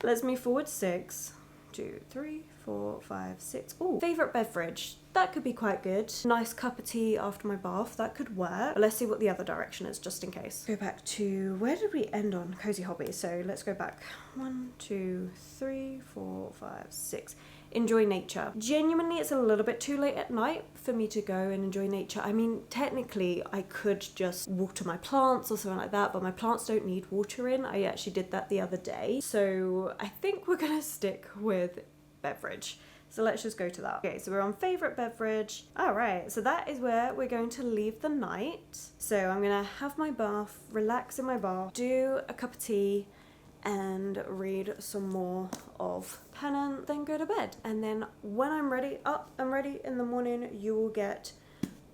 Let's move forward 6, 2, 3, 4, 5, 6. Oh, favorite beverage. That could be quite good. Nice cup of tea after my bath. That could work. But let's see what the other direction is, just in case. Go back to, where did we end on? Cozy hobby. So let's go back. 1, 2, 3, 4, 5, 6. Enjoy nature. Genuinely, it's a little bit too late at night for me to go and enjoy nature. I mean, technically, I could just water my plants or something like that, but my plants don't need watering. I actually did that the other day. So I think we're gonna stick with beverage. So let's just go to that. Okay, so we're on favorite beverage. All right, so that is where we're going to leave the night. So I'm gonna have my bath, relax in my bath, do a cup of tea, and read some more of Penance, then go to bed. And then when I'm ready, up and ready in the morning, you will get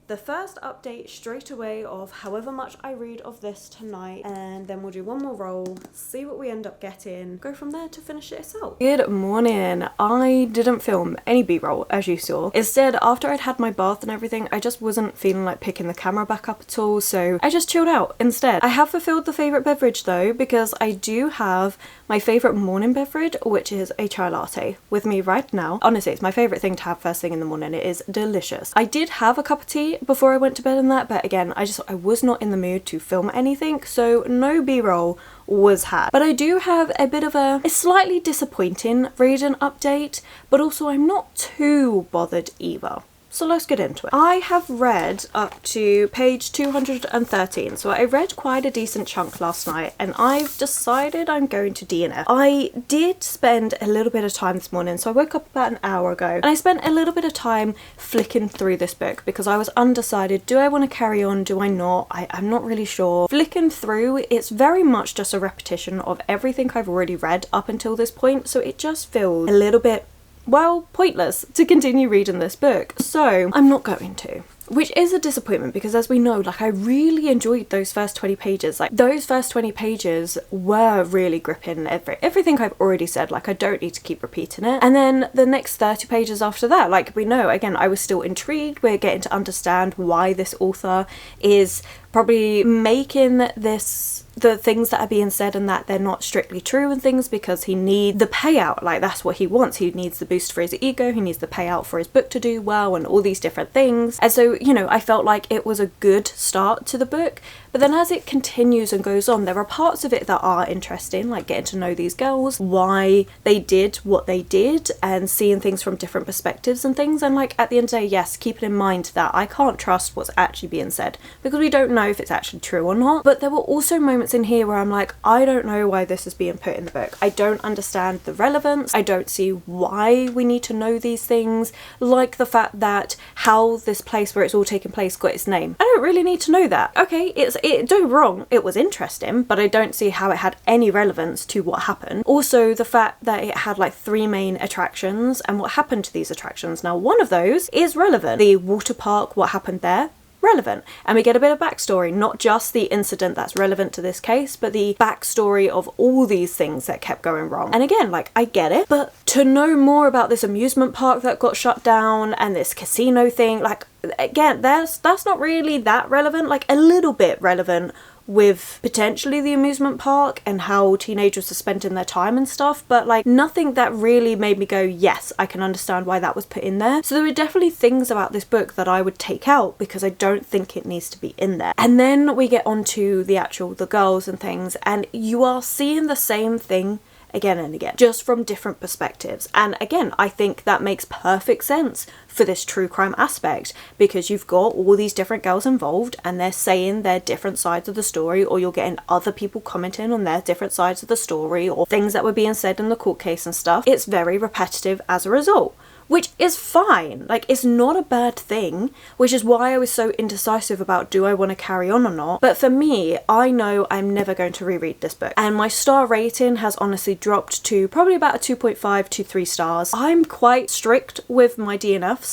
the first update straight away of however much I read of this tonight, and then we'll do one more roll, see what we end up getting, go from there to finish this out. Good morning. I didn't film any b-roll, as you saw. Instead, after I'd had my bath and everything, I just wasn't feeling like picking the camera back up at all, so I just chilled out instead. I have fulfilled the favourite beverage though, because I do have my favourite morning beverage, which is a chai latte with me right now. Honestly, it's my favourite thing to have first thing in the morning. It is delicious. I did have a cup of tea before I went to bed and that, but again, I was not in the mood to film anything, so no b-roll was had. But I do have a bit of a slightly disappointing reading update, but also I'm not too bothered either. So let's get into it. I have read up to page 213, so I read quite a decent chunk last night, and I've decided I'm going to DNF. I did spend a little bit of time this morning, so I woke up about an hour ago, and I spent a little bit of time flicking through this book because I was undecided. Do I want to carry on? Do I not? I'm not really sure. Flicking through, it's very much just a repetition of everything I've already read up until this point, so it just feels a little bit, well, pointless to continue reading this book, so I'm not going to. Which is a disappointment because, as we know, like, I really enjoyed those first 20 pages. Like, those first 20 pages were really gripping. Everything I've already said, like, I don't need to keep repeating it. And then the next 30 pages after that, like, we know, again, I was still intrigued. We're getting to understand why this author is probably making the things that are being said and that they're not strictly true and things because he needs the payout. Like, that's what he wants. He needs the boost for his ego, he needs the payout for his book to do well, and all these different things. And so, you know, I felt like it was a good start to the book, but then as it continues and goes on, there are parts of it that are interesting, like getting to know these girls, why they did what they did, and seeing things from different perspectives and things. And like, at the end of the day, yes, keeping in mind that I can't trust what's actually being said because we don't know if it's actually true or not. But there were also moments in here where I'm like, I don't know why this is being put in the book. I don't understand the relevance. I don't see why we need to know these things, like the fact that how this place where it's all taking place got its name. I don't really need to know that. Okay, don't get me wrong, it was interesting, but I don't see how it had any relevance to what happened. Also, the fact that it had like 3 main attractions and what happened to these attractions. Now, one of those is relevant. The water park, what happened there, relevant. And we get a bit of backstory, not just the incident that's relevant to this case, but the backstory of all these things that kept going wrong. And again, like, I get it, but to know more about this amusement park that got shut down and this casino thing, like, again, that's not really that relevant. Like, a little bit relevant with potentially the amusement park and how teenagers are spending their time and stuff, but like nothing that really made me go, yes, I can understand why that was put in there. So there were definitely things about this book that I would take out because I don't think it needs to be in there. And then we get on to the girls and things, and you are seeing the same thing again and again, just from different perspectives. And again, I think that makes perfect sense for this true crime aspect because you've got all these different girls involved and they're saying their different sides of the story, or you're getting other people commenting on their different sides of the story or things that were being said in the court case and stuff. It's very repetitive as a result, which is fine. Like, it's not a bad thing, which is why I was so indecisive about do I want to carry on or not. But for me, I know I'm never going to reread this book, and my star rating has honestly dropped to probably about a 2.5 to 3 stars. I'm quite strict with my DNFs.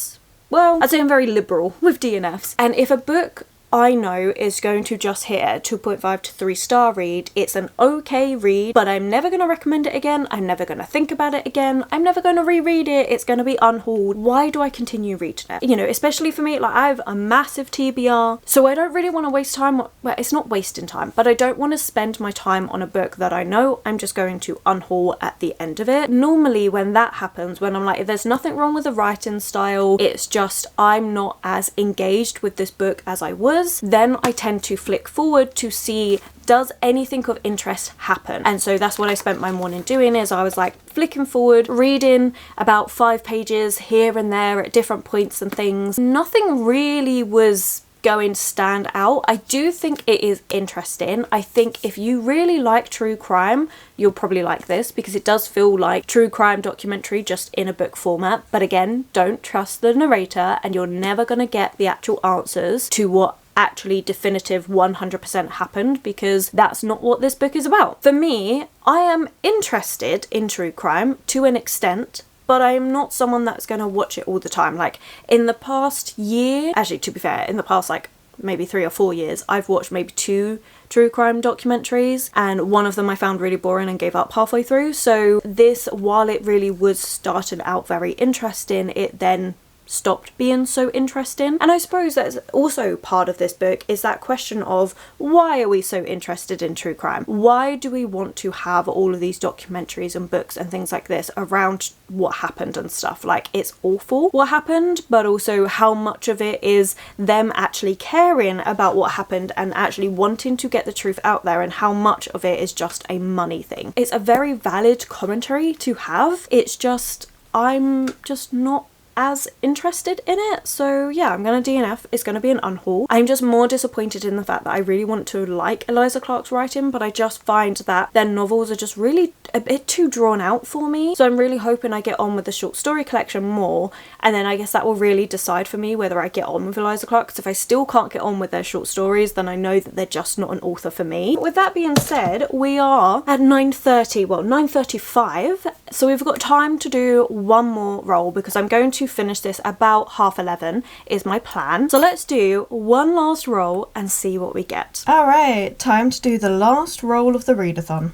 Well, I'd say I'm very liberal with DNFs, and if a book I know is going to just hit a 2.5 to 3 star read, it's an okay read, but I'm never going to recommend it again. I'm never going to think about it again. I'm never going to reread it. It's going to be unhauled. Why do I continue reading it? You know, especially for me, like, I have a massive TBR, so I don't really want to waste time. Well, it's not wasting time, but I don't want to spend my time on a book that I know I'm just going to unhaul at the end of it. Normally when that happens, when I'm like, there's nothing wrong with the writing style, it's just I'm not as engaged with this book as I was, then I tend to flick forward to see, does anything of interest happen? And so that's what I spent my morning doing, is I was like flicking forward, reading about 5 pages here and there at different points and things. Nothing really was going to stand out. I do think it is interesting. I think if you really like true crime, you'll probably like this because it does feel like true crime documentary just in a book format. But again, don't trust the narrator and you're never going to get the actual answers to what actually definitive 100% happened, because that's not what this book is about. For me, I am interested in true crime to an extent, but I'm not someone that's going to watch it all the time. Like, in the past year, actually, to be fair, in the past like maybe 3 or 4 years, I've watched maybe 2 true crime documentaries, and one of them I found really boring and gave up halfway through. So this, while it really was started out very interesting, it then stopped being so interesting. And I suppose that's also part of this book, is that question of why are we so interested in true crime? Why do we want to have all of these documentaries and books and things like this around what happened and stuff? Like, it's awful what happened, but also how much of it is them actually caring about what happened and actually wanting to get the truth out there, and how much of it is just a money thing. It's a very valid commentary to have. It's just, I'm just not as interested in it. So yeah, I'm gonna DNF. It's gonna be an unhaul. I'm just more disappointed in the fact that I really want to like Eliza Clark's writing, but I just find that their novels are just really a bit too drawn out for me. So I'm really hoping I get on with the short story collection more, and then I guess that will really decide for me whether I get on with Eliza Clark, because if I still can't get on with their short stories, then I know that they're just not an author for me. But with that being said, we are at 9:30, well 9:35, so we've got time to do one more roll, because I'm going to finish this about 11:30 is my plan. So let's do one last roll and see what we get. Alright, time to do the last roll of the readathon.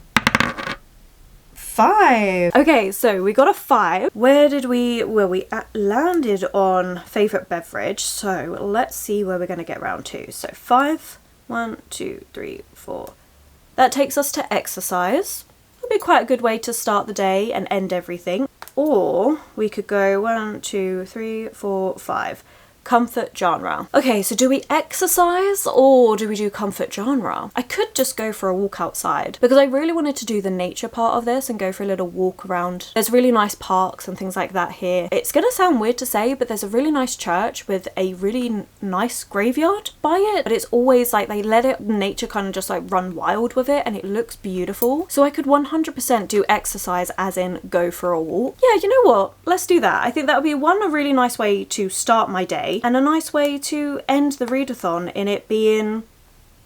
5. Okay, so we got a 5. Where did we, well, we landed on favourite beverage, so let's see where we're going to get round to. So 5, 1, 2, 3, 4. That takes us to exercise. That'd be quite a good way to start the day and end everything. Or we could go 1, 2, 3, 4, 5. Comfort genre. Okay, so do we exercise or do we do comfort genre? I could just go for a walk outside, because I really wanted to do the nature part of this and go for a little walk around. There's really nice parks and things like that here. It's gonna sound weird to say, but there's a really nice church with a really nice graveyard by it, but it's always like they let it, nature kind of just like run wild with it, and it looks beautiful. So I could 100% do exercise as in go for a walk. Yeah, you know what? Let's do that. I think that would be a really nice way to start my day, and a nice way to end the readathon in it being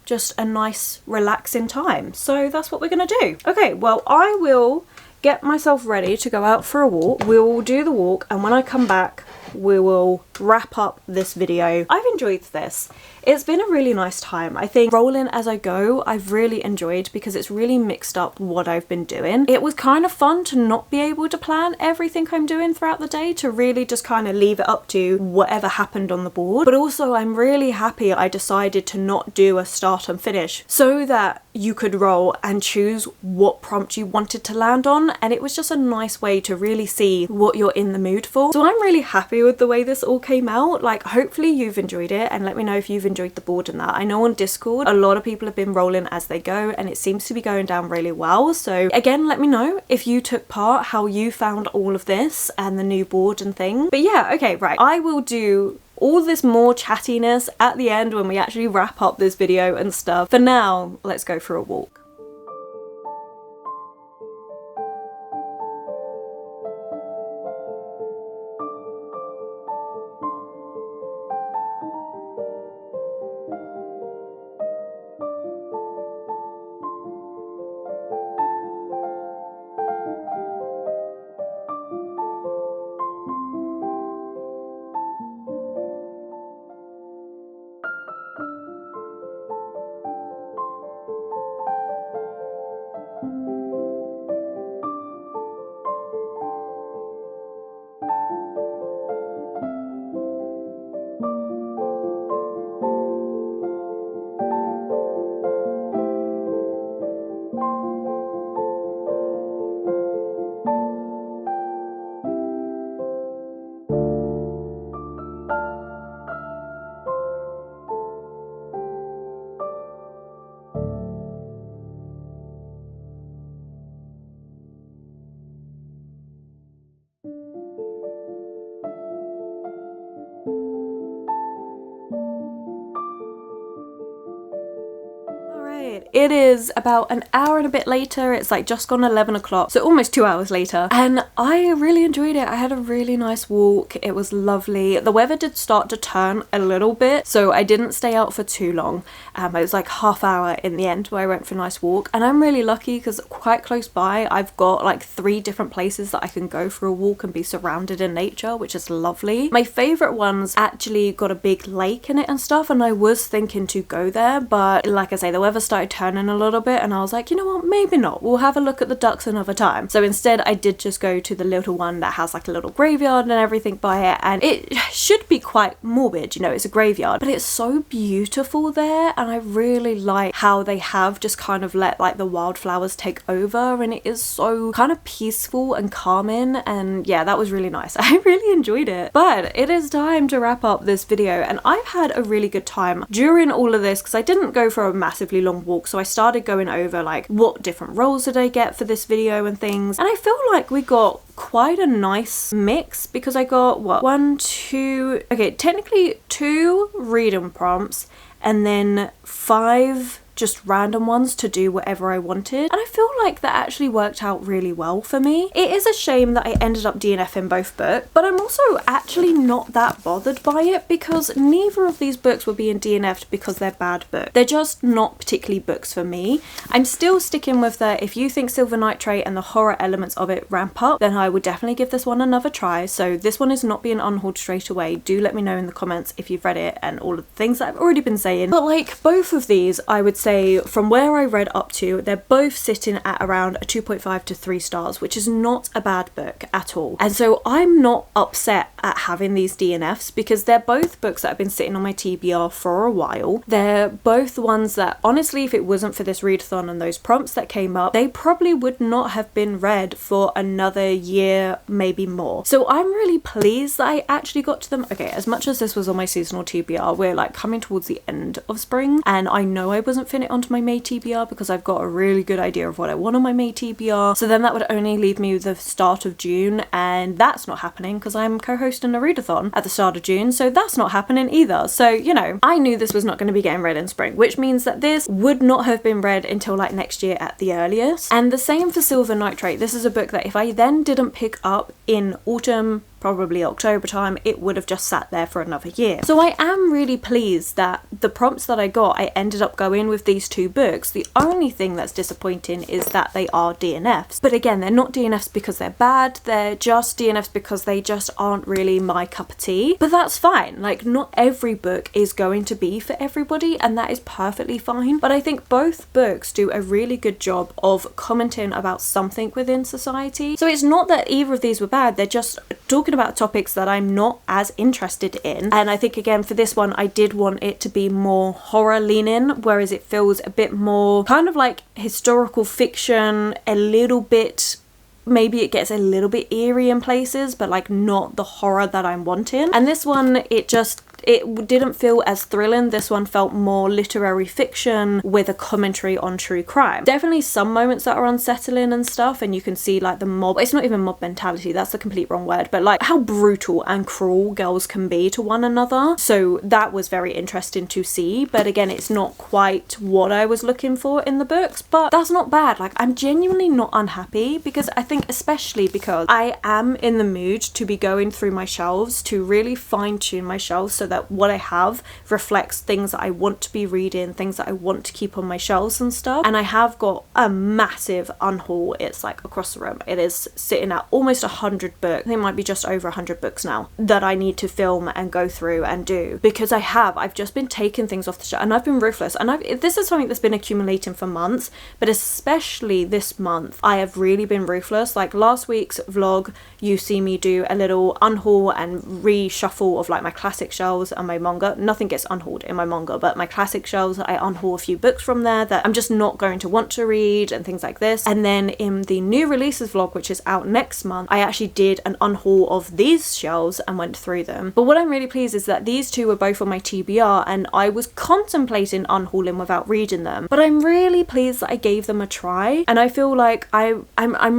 just a nice relaxing time. So that's what we're gonna do. Okay, well, I will get myself ready to go out for a walk. We will do the walk, and when I come back we will wrap up this video. I've enjoyed this. It's been a really nice time. I think rolling as I go I've really enjoyed, because it's really mixed up what I've been doing. It was kind of fun to not be able to plan everything I'm doing throughout the day, to really just kind of leave it up to whatever happened on the board. But also I'm really happy I decided to not do a start and finish, so that you could roll and choose what prompt you wanted to land on, and it was just a nice way to really see what you're in the mood for. So I'm really happy with the way this all came out. Like, hopefully you've enjoyed it, and let me know if you've enjoyed the board and that. I know on Discord a lot of people have been rolling as they go, and it seems to be going down really well. So again, let me know if you took part, how you found all of this and the new board and thing. But yeah, okay, right, I will do all this more chattiness at the end when we actually wrap up this video and stuff. For now, let's go for a walk. It is about an hour and a bit later. It's like just gone 11 o'clock, so almost 2 hours later, and I really enjoyed it. I had a really nice walk. It was lovely. The weather did start to turn a little bit, so I didn't stay out for too long. It was like half hour in the end where I went for a nice walk, and I'm really lucky because quite close by I've got like 3 different places that I can go for a walk and be surrounded in nature, which is lovely. My favourite one's actually got a big lake in it and stuff, and I was thinking to go there, but like I say, the weather started turning turning a little bit, and I was like, you know what, maybe not, we'll have a look at the ducks another time. So instead I did just go to the little one that has like a little graveyard and everything by it, and it should be quite morbid, you know, it's a graveyard, but it's so beautiful there, and I really like how they have just kind of let like the wildflowers take over, and it is so kind of peaceful and calming, and yeah, that was really nice. I really enjoyed it. But it is time to wrap up this video, and I've had a really good time during all of this because I didn't go for a massively long walk, so I started going over like what different roles did I get for this video and things, and I feel like we got quite a nice mix because I got what, technically 2 reading prompts and then 5 just random ones to do whatever I wanted, and I feel like that actually worked out really well for me. It is a shame that I ended up DNFing both books, but I'm also actually not that bothered by it because neither of these books were being DNF'd because they're bad books. They're just not particularly books for me. I'm still sticking with that. If you think Silver Nitrate and the horror elements of it ramp up, then I would definitely give this one another try. So this one is not being unhauled straight away. Do let me know in the comments if you've read it and all of the things that I've already been saying. But like both of these, I would say from where I read up to, they're both sitting at around a 2.5 to 3 stars, which is not a bad book at all. And so I'm not upset at having these DNFs because they're both books that have been sitting on my TBR for a while. They're both ones that honestly, if it wasn't for this readathon and those prompts that came up, they probably would not have been read for another year, maybe more. So I'm really pleased that I actually got to them. Okay, as much as this was on my seasonal TBR, we're like coming towards the end of spring, and I know I wasn't finishing onto my May TBR because I've got a really good idea of what I want on my May TBR, so then that would only leave me with the start of June, and that's not happening because I'm co-hosting a readathon at the start of June, so that's not happening either. So, you know, I knew this was not going to be getting read in spring, which means that this would not have been read until like next year at the earliest. And the same for Silver Nitrate. This is a book that if I then didn't pick up in autumn, probably October time, it would have just sat there for another year. So I am really pleased that the prompts that I got, I ended up going with these 2 books. The only thing that's disappointing is that they are DNFs. But again, they're not DNFs because they're bad, they're just DNFs because they just aren't really my cup of tea. But that's fine. Like, not every book is going to be for everybody, and that is perfectly fine. But I think both books do a really good job of commenting about something within society. So it's not that either of these were bad, they're just talking about topics that I'm not as interested in. And I think again for this one I did want it to be more horror leaning, whereas it feels a bit more kind of like historical fiction, a little bit, maybe it gets a little bit eerie in places, but like not the horror that I'm wanting. And this one, it didn't feel as thrilling. This one felt more literary fiction with a commentary on true crime. Definitely some moments that are unsettling and stuff, and you can see like the mob, it's not even mob mentality, that's the complete wrong word, but like how brutal and cruel girls can be to one another. So that was very interesting to see, but again, it's not quite what I was looking for in the books, but that's not bad. Like, I'm genuinely not unhappy because I think especially because I am in the mood to be going through my shelves to really fine-tune my shelves so that what I have reflects things that I want to be reading, things that I want to keep on my shelves and stuff. And I have got a massive unhaul. It's like across the room. It is sitting at almost 100 books. I think it might be just over 100 books now that I need to film and go through and do, because I've just been taking things off the shelf and I've been ruthless. And this is something that's been accumulating for months, but especially this month I have really been ruthless. Like last week's vlog, you see me do a little unhaul and reshuffle of like my classic shelves and my manga. Nothing gets unhauled in my manga, but my classic shelves, I unhaul a few books from there that I'm just not going to want to read and things like this. And then in the new releases vlog, which is out next month, I actually did an unhaul of these shelves and went through them. But what I'm really pleased is that these 2 were both on my TBR, and I was contemplating unhauling without reading them, but I'm really pleased that I gave them a try, and I feel like I'm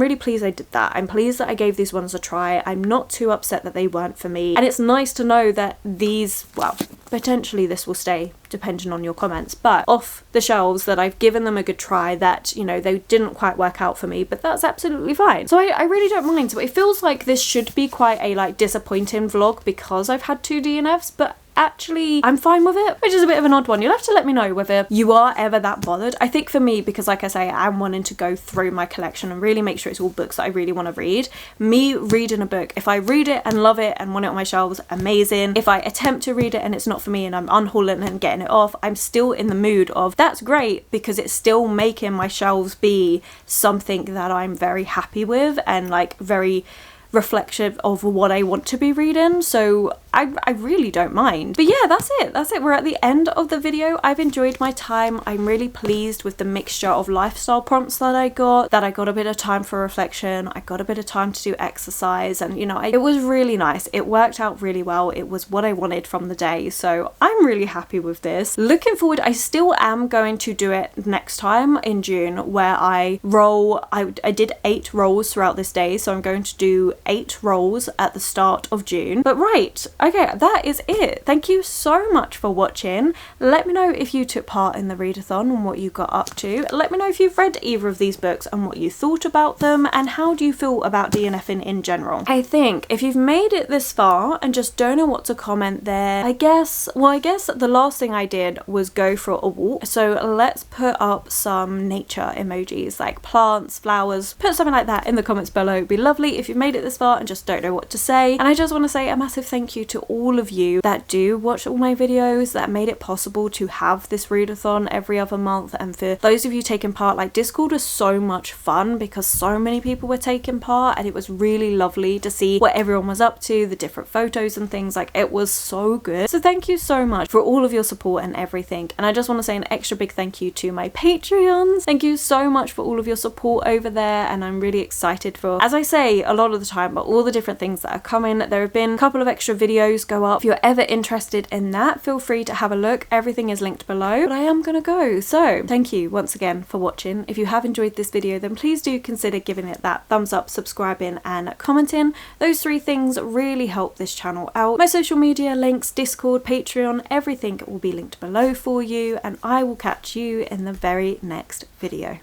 really pleased I did that. I'm pleased that I gave these ones a try. I'm not too upset that they weren't for me, and it's nice to know that these, well, potentially this will stay depending on your comments, but off the shelves that I've given them a good try, that, you know, they didn't quite work out for me, but that's absolutely fine. So I really don't mind. So it feels like this should be quite a like disappointing vlog because I've had 2 DNFs, but actually I'm fine with it, which is a bit of an odd one. You'll have to let me know whether you are ever that bothered. I think for me, because like I say, I'm wanting to go through my collection and really make sure it's all books that I really want to read. Me reading a book, if I read it and love it and want it on my shelves, amazing. If I attempt to read it and it's not for me and I'm unhauling and getting it off, I'm still in the mood of that's great, because it's still making my shelves be something that I'm very happy with and like very reflection of what I want to be reading. So I really don't mind. But yeah, that's it. We're at the end of the video. I've enjoyed my time. I'm really pleased with the mixture of lifestyle prompts that I got a bit of time for reflection, I got a bit of time to do exercise, and you know, it was really nice. It worked out really well. It was what I wanted from the day, so I'm really happy with this. Looking forward, I still am going to do it next time in June, where I roll. I did 8 rolls throughout this day, so I'm going to do 8 rolls at the start of June. But right, okay, that is it. Thank you so much for watching. Let me know if you took part in the readathon and what you got up to. Let me know if you've read either of these books and what you thought about them, and how do you feel about DNFing in general. I think if you've made it this far and just don't know what to comment there, I guess the last thing I did was go for a walk. So let's put up some nature emojis, like plants, flowers, put something like that in the comments below. It'd be lovely if you've made it this far and just don't know what to say. And I just want to say a massive thank you to all of you that do watch all my videos, that made it possible to have this readathon every other month, and for those of you taking part. Like, Discord was so much fun because so many people were taking part, and it was really lovely to see what everyone was up to, the different photos and things. Like, it was so good. So thank you so much for all of your support and everything. And I just want to say an extra big thank you to my Patreons. Thank you so much for all of your support over there, and I'm really excited for, as I say a lot of the time, but all the different things that are coming. There have been a couple of extra videos go up. If you're ever interested in that, feel free to have a look. Everything is linked below. But I am gonna go. So thank you once again for watching. If you have enjoyed this video, then please do consider giving it that thumbs up, subscribing and commenting. Those 3 things really help this channel out. My social media links, Discord, Patreon, everything will be linked below for you, and I will catch you in the very next video.